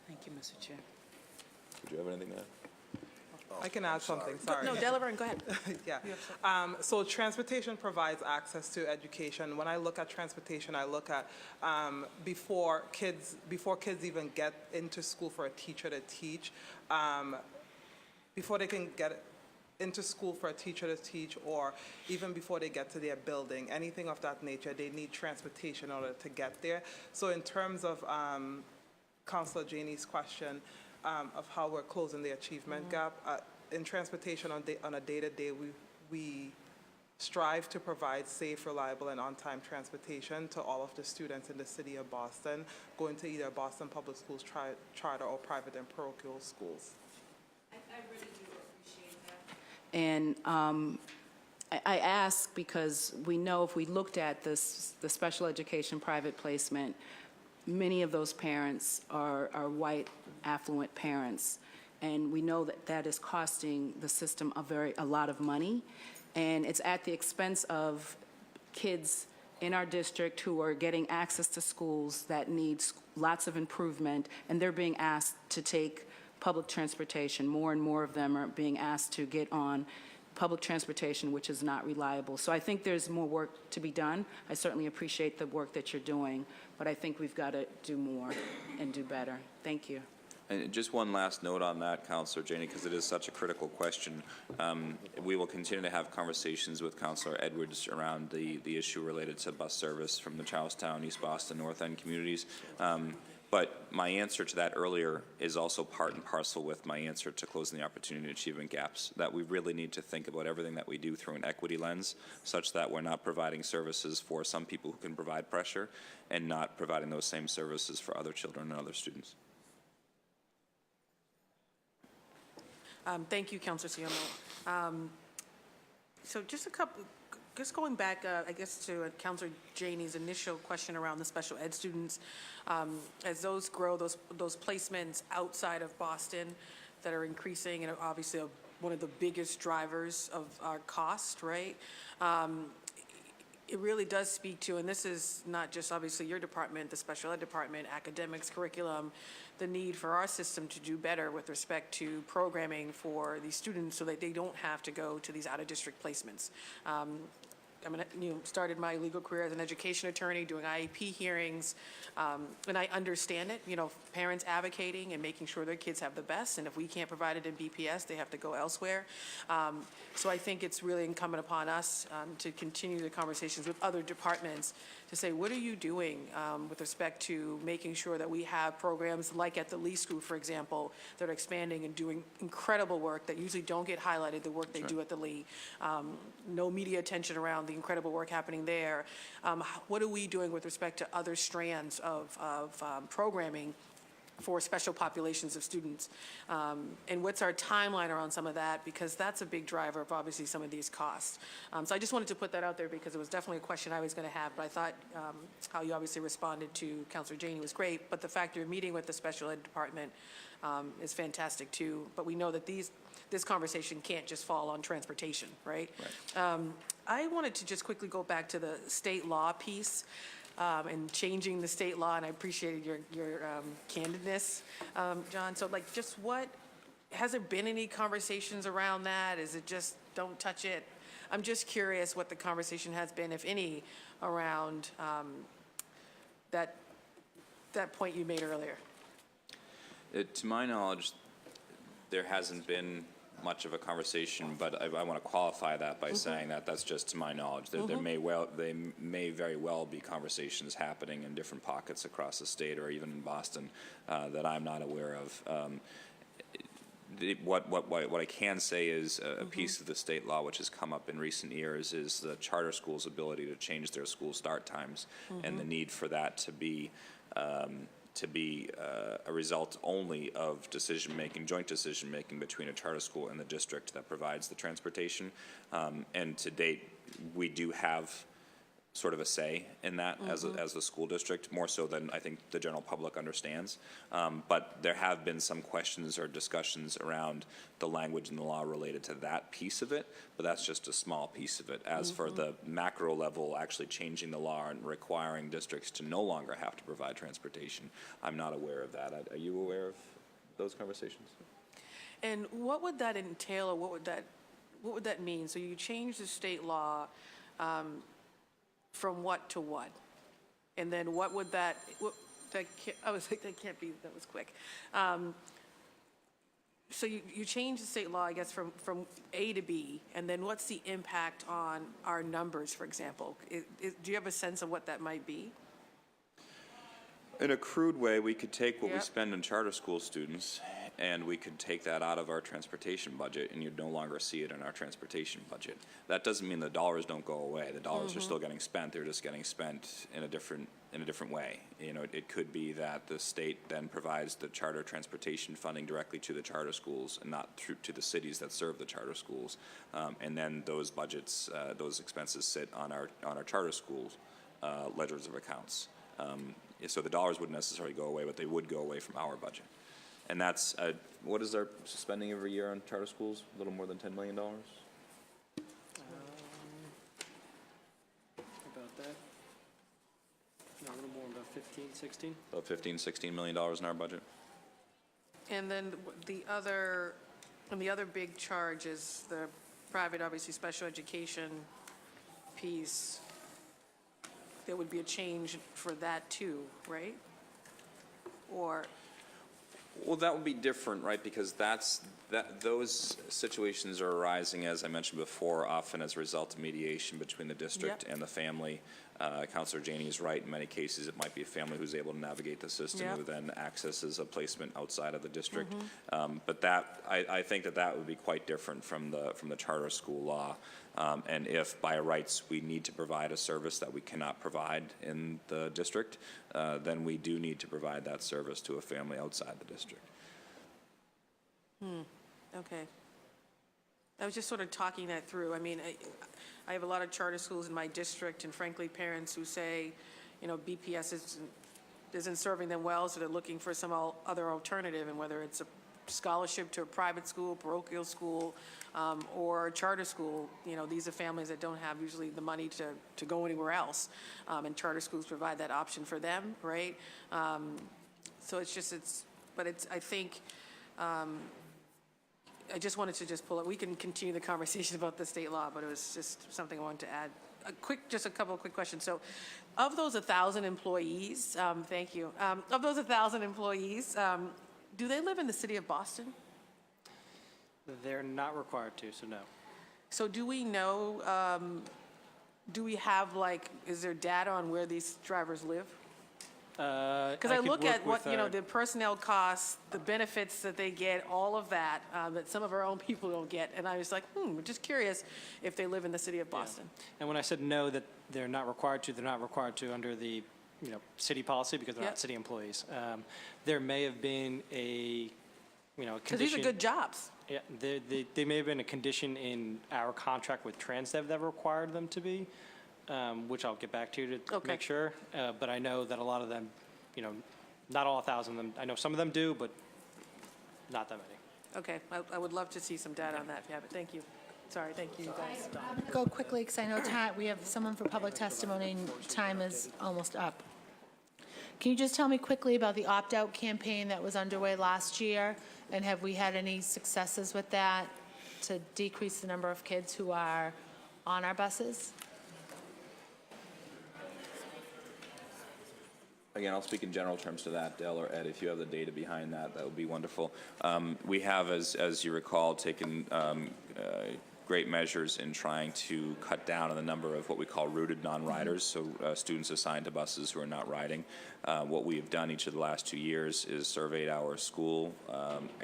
S6: Thank you, Mr. Chair.
S3: Did you have anything to add?
S4: I can add something, sorry.
S7: No, Delaware, go ahead.
S4: Yeah. So transportation provides access to education. When I look at transportation, I look at before kids even get into school for a teacher to teach, before they can get into school for a teacher to teach, or even before they get to their building, anything of that nature, they need transportation in order to get there. So in terms of Councilor Janey's question, of how we're closing the achievement gap. In transportation on a day-to-day, we strive to provide safe, reliable, and on-time transportation to all of the students in the city of Boston, going to either Boston Public Schools, charter, or private and parochial schools.
S6: I really do appreciate that. And I ask because we know if we looked at the special education private placement, many of those parents are white, affluent parents, and we know that that is costing the system a lot of money, and it's at the expense of kids in our district who are getting access to schools that need lots of improvement, and they're being asked to take public transportation. More and more of them are being asked to get on public transportation, which is not reliable. So I think there's more work to be done. I certainly appreciate the work that you're doing, but I think we've got to do more and do better. Thank you.
S3: And just one last note on that, Councilor Janey, because it is such a critical question. We will continue to have conversations with Councilor Edwards around the issue related to bus service from the Charlestown, East Boston, North End communities. But my answer to that earlier is also part and parcel with my answer to closing the opportunity and achievement gaps, that we really need to think about everything that we do through an equity lens, such that we're not providing services for some people who can provide pressure and not providing those same services for other children and other students.
S7: Thank you, Councilor Ciamo. So just going back, I guess, to Councilor Janey's initial question around the special ed students, as those grow, those placements outside of Boston that are increasing, and obviously one of the biggest drivers of our cost, right? It really does speak to, and this is not just obviously your department, the special ed department, academics, curriculum, the need for our system to do better with respect to programming for these students so that they don't have to go to these out-of-district placements. Started my legal career as an education attorney doing IEP hearings, and I understand it, parents advocating and making sure their kids have the best, and if we can't provide it in BPS, they have to go elsewhere. So I think it's really incumbent upon us to continue the conversations with other departments to say, what are you doing with respect to making sure that we have programs like at the Lee School, for example, that are expanding and doing incredible work that usually don't get highlighted, the work they do at the Lee. No media attention around the incredible work happening there. What are we doing with respect to other strands of programming for special populations of students? And what's our timeline around some of that? Because that's a big driver of obviously some of these costs. So I just wanted to put that out there because it was definitely a question I was going to have, but I thought how you obviously responded to Councilor Janey was great, but the fact you're meeting with the special ed department is fantastic too. But we know that this conversation can't just fall on transportation, right? I wanted to just quickly go back to the state law piece. And changing the state law, and I appreciated your candidness, John. So, has there been any conversations around that? Is it just don't touch it? I'm just curious what the conversation has been, if any, around that point you made earlier.
S3: To my knowledge, there hasn't been much of a conversation, but I want to qualify that by saying that that's just to my knowledge. There may very well be conversations happening in different pockets across the state or even in Boston that I'm not aware of. What I can say is a piece of the state law which has come up in recent years is the charter schools' ability to change their school start times and the need for that to be a result only of decision-making, joint decision-making between a charter school and the district that provides the transportation. And to date, we do have sort of a say in that as the school district, more so than I think the general public understands. But there have been some questions or discussions around the language in the law related to that piece of it, but that's just a small piece of it. As for the macro level, actually changing the law and requiring districts to no longer have to provide transportation, I'm not aware of that. Are you aware of those conversations?
S7: And what would that entail, or what would that mean? So you change the state law from what to what? And then what would that I was like, that can't be, that was quick. So you change the state law, I guess, from A to B, and then what's the impact on our numbers, for example? Do you have a sense of what that might be?
S3: In a crude way, we could take what we spend on charter school students and we could take that out of our transportation budget and you'd no longer see it in our transportation budget. That doesn't mean the dollars don't go away. The dollars are still getting spent. They're just getting spent in a different way. It could be that the state then provides the charter transportation funding directly to the charter schools and not through to the cities that serve the charter schools. And then those budgets, those expenses sit on our charter schools ledgers of accounts. So the dollars wouldn't necessarily go away, but they would go away from our budget. And that's, what is our spending every year on charter schools? A little more than $10 million?
S5: About that. No, a little more, about 15, 16.
S3: About $15, $16 million in our budget.
S7: And then the other big charge is the private, obviously, special education piece. There would be a change for that too, right? Or,
S3: Well, that would be different, right? Because those situations are arising, as I mentioned before, often as a result of mediation between the district
S7: Yep.
S3: and the family. Counselor Janey is right. In many cases, it might be a family who's able to navigate the system,
S7: Yep.
S3: who then accesses a placement outside of the district. But that, I think that would be quite different from the charter school law. And if by rights we need to provide a service that we cannot provide in the district, then we do need to provide that service to a family outside the district.
S7: okay. I was just sort of talking that through. I mean, I have a lot of charter schools in my district, and frankly, parents who say, you know, BPS isn't serving them well, so they're looking for some other alternative, and whether it's a scholarship to a private school, parochial school, or a charter school, you know, these are families that don't have usually the money to go anywhere else, and charter schools provide that option for them, right? So I think, I just wanted to just pull it. We can continue the conversation about the state law, but it was just something I wanted to add. Just a couple of quick questions. So, of those 1,000 employees, thank you. Of those 1,000 employees, do they live in the city of Boston?
S5: They're not required to, so no.
S7: So, do we know? Do we have is there data on where these drivers live? Because I look at what, the personnel costs, the benefits that they get, all of that, that some of our own people don't get. And I was like, we're just curious if they live in the city of Boston.
S5: And when I said no, that they're not required to under the, city policy because they're
S7: Yep.
S5: not city employees. There may have been a, condition.
S7: Because these are good jobs.
S5: Yeah, they may have been a condition in our contract with TransDev that required them to be, which I'll get back to
S7: Okay.
S5: make sure. But I know that a lot of them, not all 1,000 of them, I know some of them do, but not that many.
S7: Okay, I would love to see some data on that if you have it. Thank you. Sorry, thank you, guys.
S2: I'm going to go quickly because I know we have someone for public testimony and time is almost up. Can you just tell me quickly about the opt-out campaign that was underway last year? And have we had any successes with that to decrease the number of kids who are on our buses?
S3: Again, I'll speak in general terms to that, Dell or Ed. If you have the data behind that, that would be wonderful. We have, as you recall, taken great measures in trying to cut down on the number of what we call routed non-riders, so students assigned to buses who are not riding. What we have done each of the last 2 years is surveyed our school,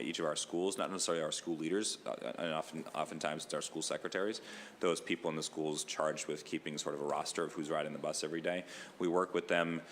S3: each of our schools, not necessarily our school leaders, and oftentimes it's our school secretaries, those people in the schools charged with keeping sort of a roster of who's riding the bus every day. We work with them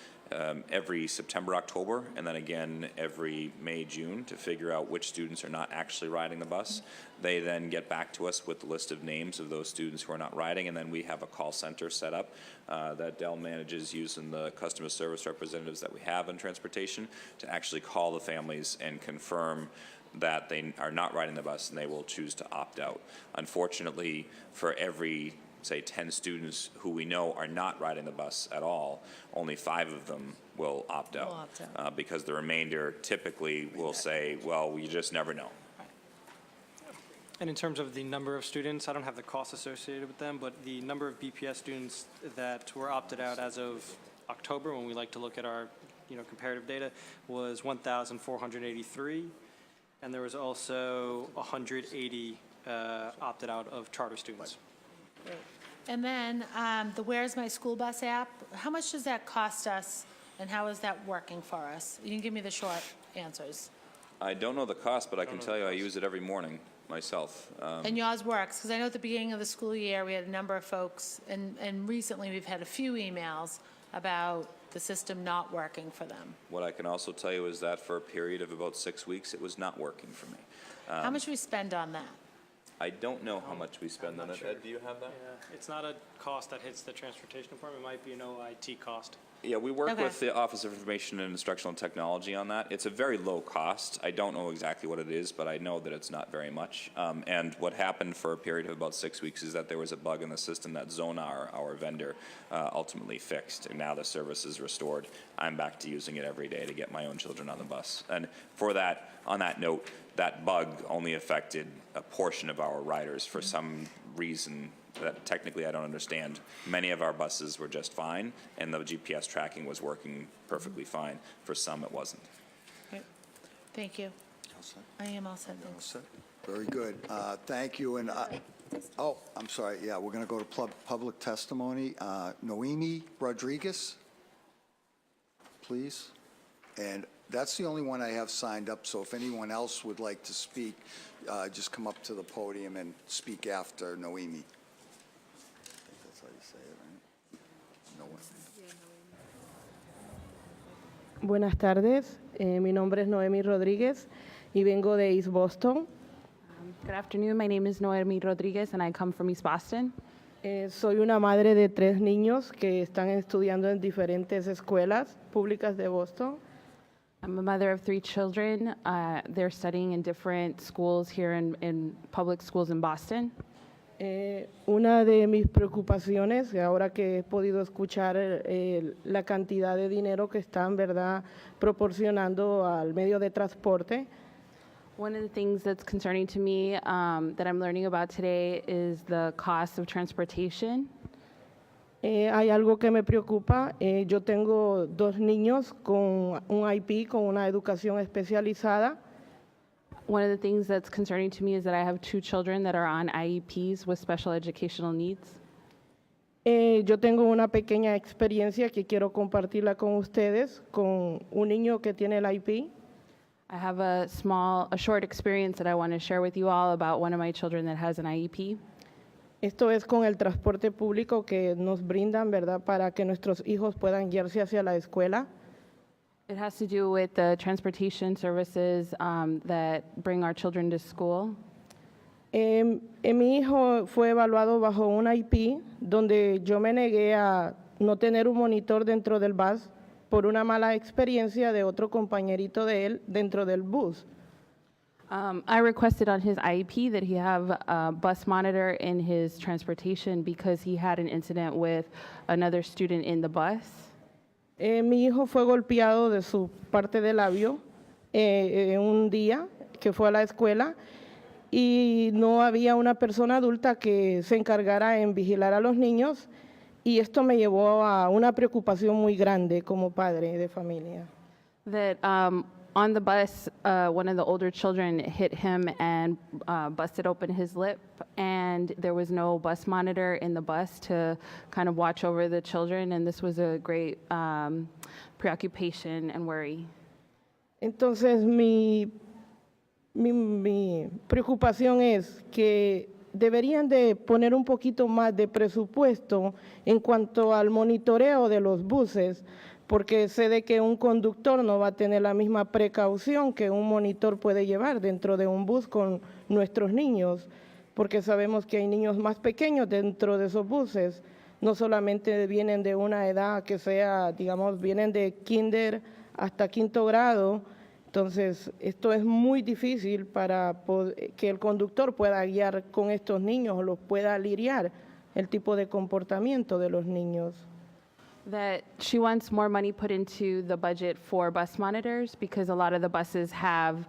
S3: every September, October, and then again every May, June to figure out which students are not actually riding the bus. They then get back to us with the list of names of those students who are not riding, and then we have a call center set up that Dell manages using the customer service representatives that we have in transportation to actually call the families and confirm that they are not riding the bus and they will choose to opt out. Unfortunately, for every say 10 students who we know are not riding the bus at all, only 5 of them will opt out, because the remainder typically will say, well, we just never know.
S5: And in terms of the number of students, I don't have the cost associated with them, but the number of BPS students that were opted out as of October, when we like to look at our comparative data, was 1,483, and there was also 180 opted out of charter students.
S2: And then the Where's My School Bus app, how much does that cost us and how is that working for us? You can give me the short answers.
S3: I don't know the cost, but I can tell you I use it every morning myself.
S2: And yours works, because I know at the beginning of the school year, we had a number of folks, and recently we've had a few emails about the system not working for them.
S3: What I can also tell you is that for a period of about 6 weeks, it was not working for me.
S2: How much do we spend on that?
S3: I don't know how much we spend on it. Ed, do you have that?
S5: Yeah, it's not a cost that hits the transportation department. It might be an OIT cost.
S3: Yeah, we work
S2: Okay.
S3: with the Office of Information and Instructional Technology on that. It's a very low cost. I don't know exactly what it is, but I know that it's not very much. And what happened for a period of about 6 weeks is that there was a bug in the system that Zonar, our vendor, ultimately fixed. And now the service is restored. I'm back to using it every day to get my own children on the bus. And for that, on that note, that bug only affected a portion of our riders for some reason that technically I don't understand. Many of our buses were just fine, and the GPS tracking was working perfectly fine. For some, it wasn't.
S2: Great. Thank you.
S1: All set?
S2: I am all set,
S1: All
S2: thanks.
S1: set. Very good. Thank you. And, oh, I'm sorry. Yeah, we're going to go to public testimony. Noemi Rodriguez, please. And that's the only one I have signed up, so if anyone else would like to speak, just come up to the podium and speak after Noemi. I think that's how you say it, right? No one.
S9: Buenas tardes, mi nombre es Noemi Rodríguez y vengo de East Boston.
S6: Good afternoon. My name is Noemi Rodriguez, and I come from East Boston.
S9: Soy una madre de 3 niños que están estudiando en diferentes escuelas públicas de Boston.
S6: I'm a mother of 3 children. They're studying in different schools here in public schools in Boston.
S9: Una de mis preocupaciones, ahora que he podido escuchar la cantidad de dinero que están, ¿verdad?, proporcionando al medio de transporte,
S6: One of the things that's concerning to me that I'm learning about today is the cost of transportation.
S9: hay algo que me preocupa. Yo tengo 2 niños con un IP, con una educación especializada.
S6: One of the things that's concerning to me is that I have 2 children that are on IEPs with special educational needs.
S9: Yo tengo una pequeña experiencia que quiero compartirla con ustedes, con un niño que tiene el IP.
S6: I have a short experience that I want to share with you all about one of my children that has an IEP.
S9: Esto es con el transporte público que nos brindan, ¿verdad?, para que nuestros hijos puedan guiarse hacia la escuela.
S6: It has to do with the transportation services that bring our children to school.
S9: Mi hijo fue evaluado bajo un IP donde yo me negué a no tener un monitor dentro del bus por una mala experiencia de otro compañerito de él dentro del bus.
S6: I requested on his IEP that he have a bus monitor in his transportation because he had an incident with another student in the bus.
S9: Mi hijo fue golpeado de su parte del labio un día que fue a la escuela y no había una persona adulta que se encargara en vigilar a los niños y esto me llevó a una preocupación muy grande como padre de familia.
S6: That on the bus, one of the older children hit him and busted open his lip, and there was no bus monitor in the bus to kind of watch over the children, and this was a great preoccupation and worry.
S9: Entonces mi preocupación es que deberían de poner un poquito más de presupuesto en cuanto al monitoreo de los buses, porque sé de que un conductor no va a tener la misma precaución que un monitor puede llevar dentro de un bus con nuestros niños, porque sabemos que hay niños más pequeños dentro de esos buses, no solamente vienen de una edad que sea, digamos, vienen de kinder hasta 5º grado, entonces esto es muy difícil para que el conductor pueda guiar con estos niños o los pueda lidiar el tipo de comportamiento de los niños.
S6: That she wants more money put into the budget for bus monitors because a lot of the buses have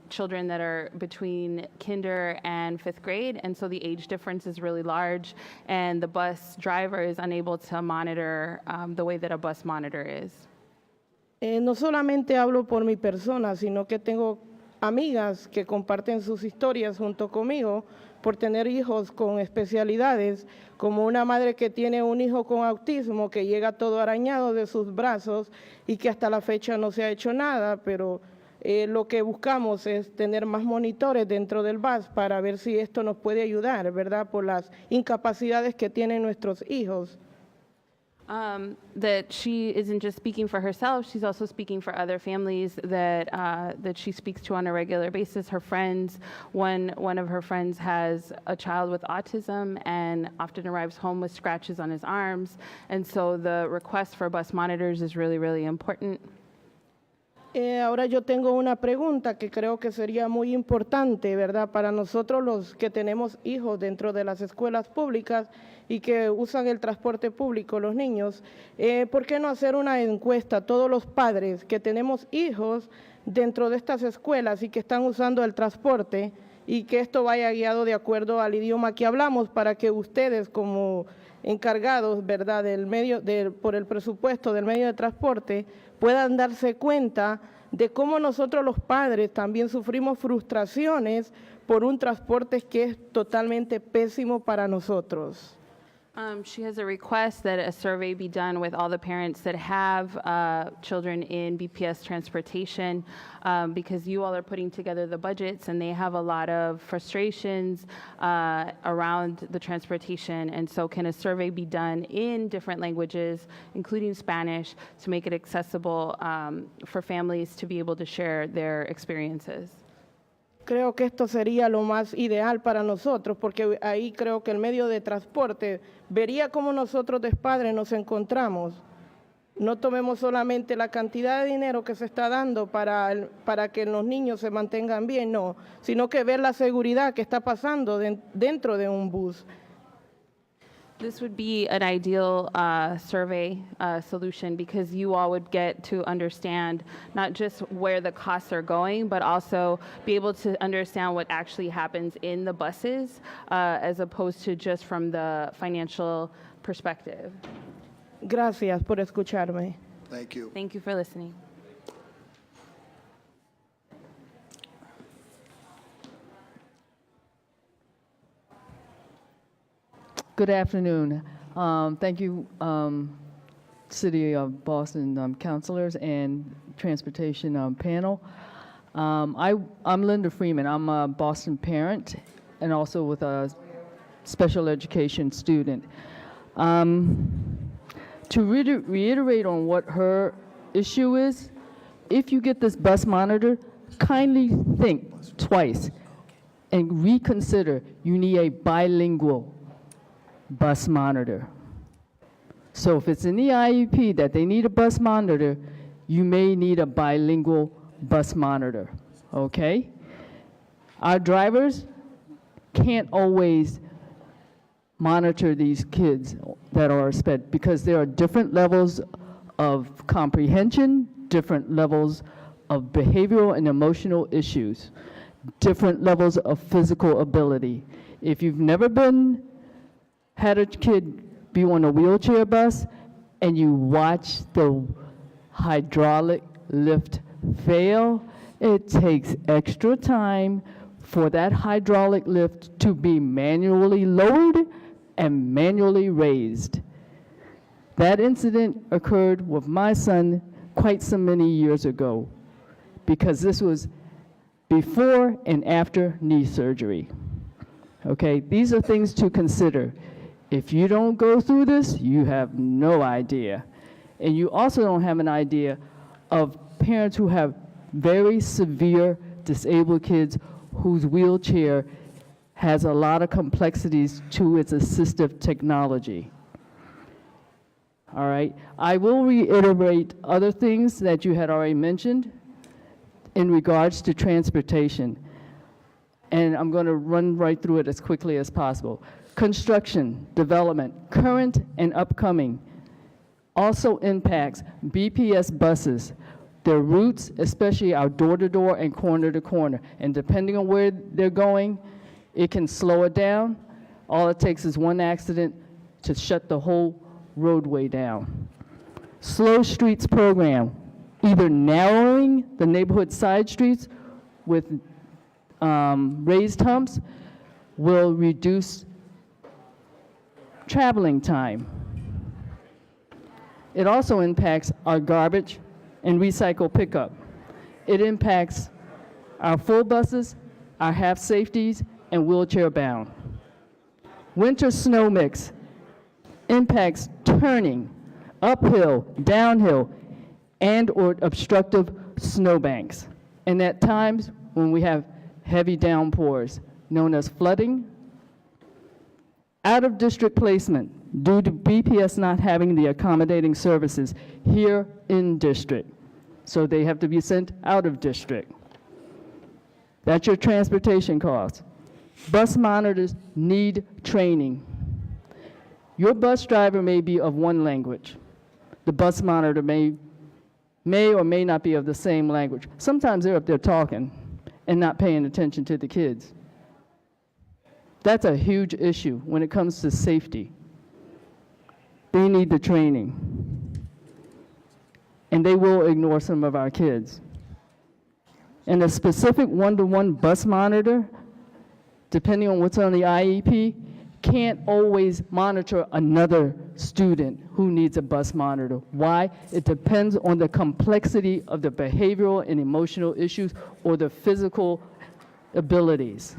S6: children that are between kinder and 5th grade, and so the age difference is really large, and the bus driver is unable to monitor the way that a bus monitor is.
S9: No solamente hablo por mi persona, sino que tengo amigas que comparten sus historias junto conmigo por tener hijos con especialidades, como una madre que tiene un hijo con autismo que llega todo arañado de sus brazos y que hasta la fecha no se ha hecho nada, pero lo que buscamos es tener más monitores dentro del bus para ver si esto nos puede ayudar, ¿verdad?, por las incapacidades que tienen nuestros hijos.
S10: That she isn't just speaking for herself, she's also speaking for other families that she speaks to on a regular basis. Her friends, one of her friends has a child with autism and often arrives home with scratches on his arms. And so the request for bus monitors is really, really important.
S9: Ahora yo tengo una pregunta que creo que sería muy importante, ¿verdad? Para nosotros los que tenemos hijos dentro de las escuelas públicas y que usan el transporte público, los niños, ¿por qué no hacer una encuesta a todos los padres que tenemos hijos dentro de estas escuelas y que están usando el transporte y que esto vaya guiado de acuerdo al idioma que hablamos para que ustedes como encargados, ¿verdad?, por el presupuesto del medio de transporte, puedan darse cuenta de cómo nosotros los padres también sufrimos frustraciones por un transporte que es totalmente pésimo para nosotros?
S10: She has a request that a survey be done with all the parents that have children in BPS transportation, because you all are putting together the budgets and they have a lot of frustrations around the transportation. And so can a survey be done in different languages, including Spanish, to make it accessible for families to be able to share their experiences?
S9: Creo que esto sería lo más ideal para nosotros, porque ahí creo que el medio de transporte vería cómo nosotros de padres nos encontramos. No tomemos solamente la cantidad de dinero que se está dando para que los niños se mantengan bien, no, sino que ver la seguridad que está pasando dentro de un bus.
S10: This would be an ideal survey solution, because you all would get to understand not just where the costs are going, but also be able to understand what actually happens in the buses, as opposed to just from the financial perspective.
S9: Gracias por escucharme.
S1: Thank you.
S10: Thank you for listening.
S11: Good afternoon. Thank you, City of Boston councilors and transportation panel. I'm Linda Freeman. I'm a Boston parent and also with a special education student. To reiterate on what her issue is, if you get this bus monitor, kindly think twice and reconsider. You need a bilingual bus monitor. So if it's in the IEP that they need a bus monitor, you may need a bilingual bus monitor, okay? Our drivers can't always monitor these kids that are SPED because there are different levels of comprehension, different levels of behavioral and emotional issues, different levels of physical ability. If you've never had a kid be on a wheelchair bus and you watch the hydraulic lift fail, it takes extra time for that hydraulic lift to be manually lowered and manually raised. That incident occurred with my son quite so many years ago, because this was before and after knee surgery. Okay, these are things to consider. If you don't go through this, you have no idea. And you also don't have an idea of parents who have very severe disabled kids whose wheelchair has a lot of complexities to its assistive technology. All right, I will reiterate other things that you had already mentioned in regards to transportation. And I'm going to run right through it as quickly as possible. Construction, development, current and upcoming, also impacts BPS buses, their routes, especially our door-to-door and corner-to-corner. And depending on where they're going, it can slow it down. All it takes is one accident to shut the whole roadway down. Slow streets program, either narrowing the neighborhood side streets with raised humps will reduce traveling time. It also impacts our garbage and recycle pickup. It impacts our full buses, our half safeties, and wheelchair bound. Winter snow mix impacts turning uphill, downhill, and/or obstructive snowbanks. And at times when we have heavy downpours, known as flooding. Out-of-district placement due to BPS not having the accommodating services here in district. So they have to be sent out of district. That's your transportation costs. Bus monitors need training. Your bus driver may be of one language. The bus monitor may or may not be of the same language. Sometimes they're up there talking and not paying attention to the kids. That's a huge issue when it comes to safety. They need the training. And they will ignore some of our kids. And a specific one-to-one bus monitor, depending on what's on the IEP, can't always monitor another student who needs a bus monitor. Why? It depends on the complexity of the behavioral and emotional issues or the physical abilities.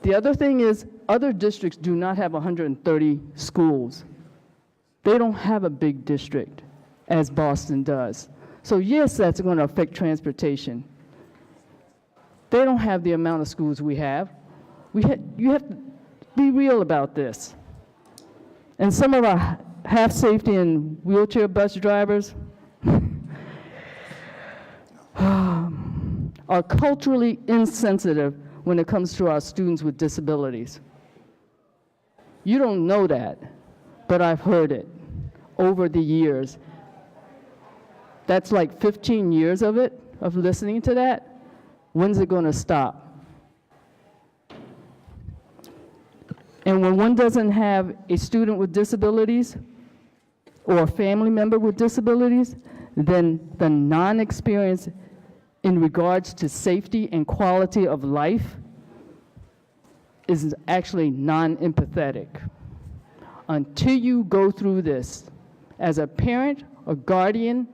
S11: The other thing is, other districts do not have 130 schools. They don't have a big district, as Boston does. So yes, that's going to affect transportation. They don't have the amount of schools we have. You have to be real about this. And some of our half-safety and wheelchair bus drivers are culturally insensitive when it comes to our students with disabilities. You don't know that, but I've heard it over the years. That's like 15 years of it, of listening to that. When's it going to stop? And when one doesn't have a student with disabilities or a family member with disabilities, then the non-experience in regards to safety and quality of life is actually non-empathetic. Until you go through this as a parent or guardian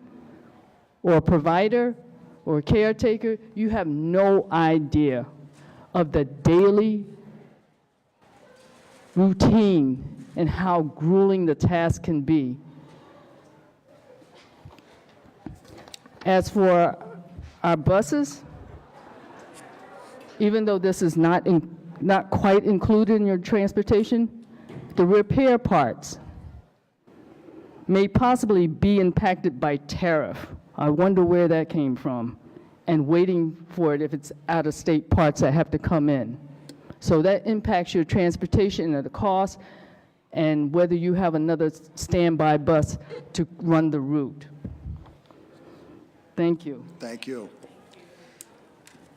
S11: or a provider or a caretaker, you have no idea of the daily routine and how grueling the task can be. As for our buses, even though this is not quite included in your transportation, the repair parts may possibly be impacted by tariff. I wonder where that came from, and waiting for it if it's out-of-state parts that have to come in. So that impacts your transportation and the cost, and whether you have another standby bus to run the route. Thank you.
S1: Thank you.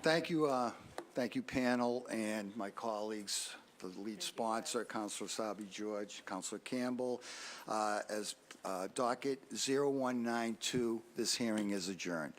S1: Thank you, panel, and my colleagues, the lead sponsor, Councilor Essaibi-George, Councilor Campbell. As docket 0192, this hearing is adjourned.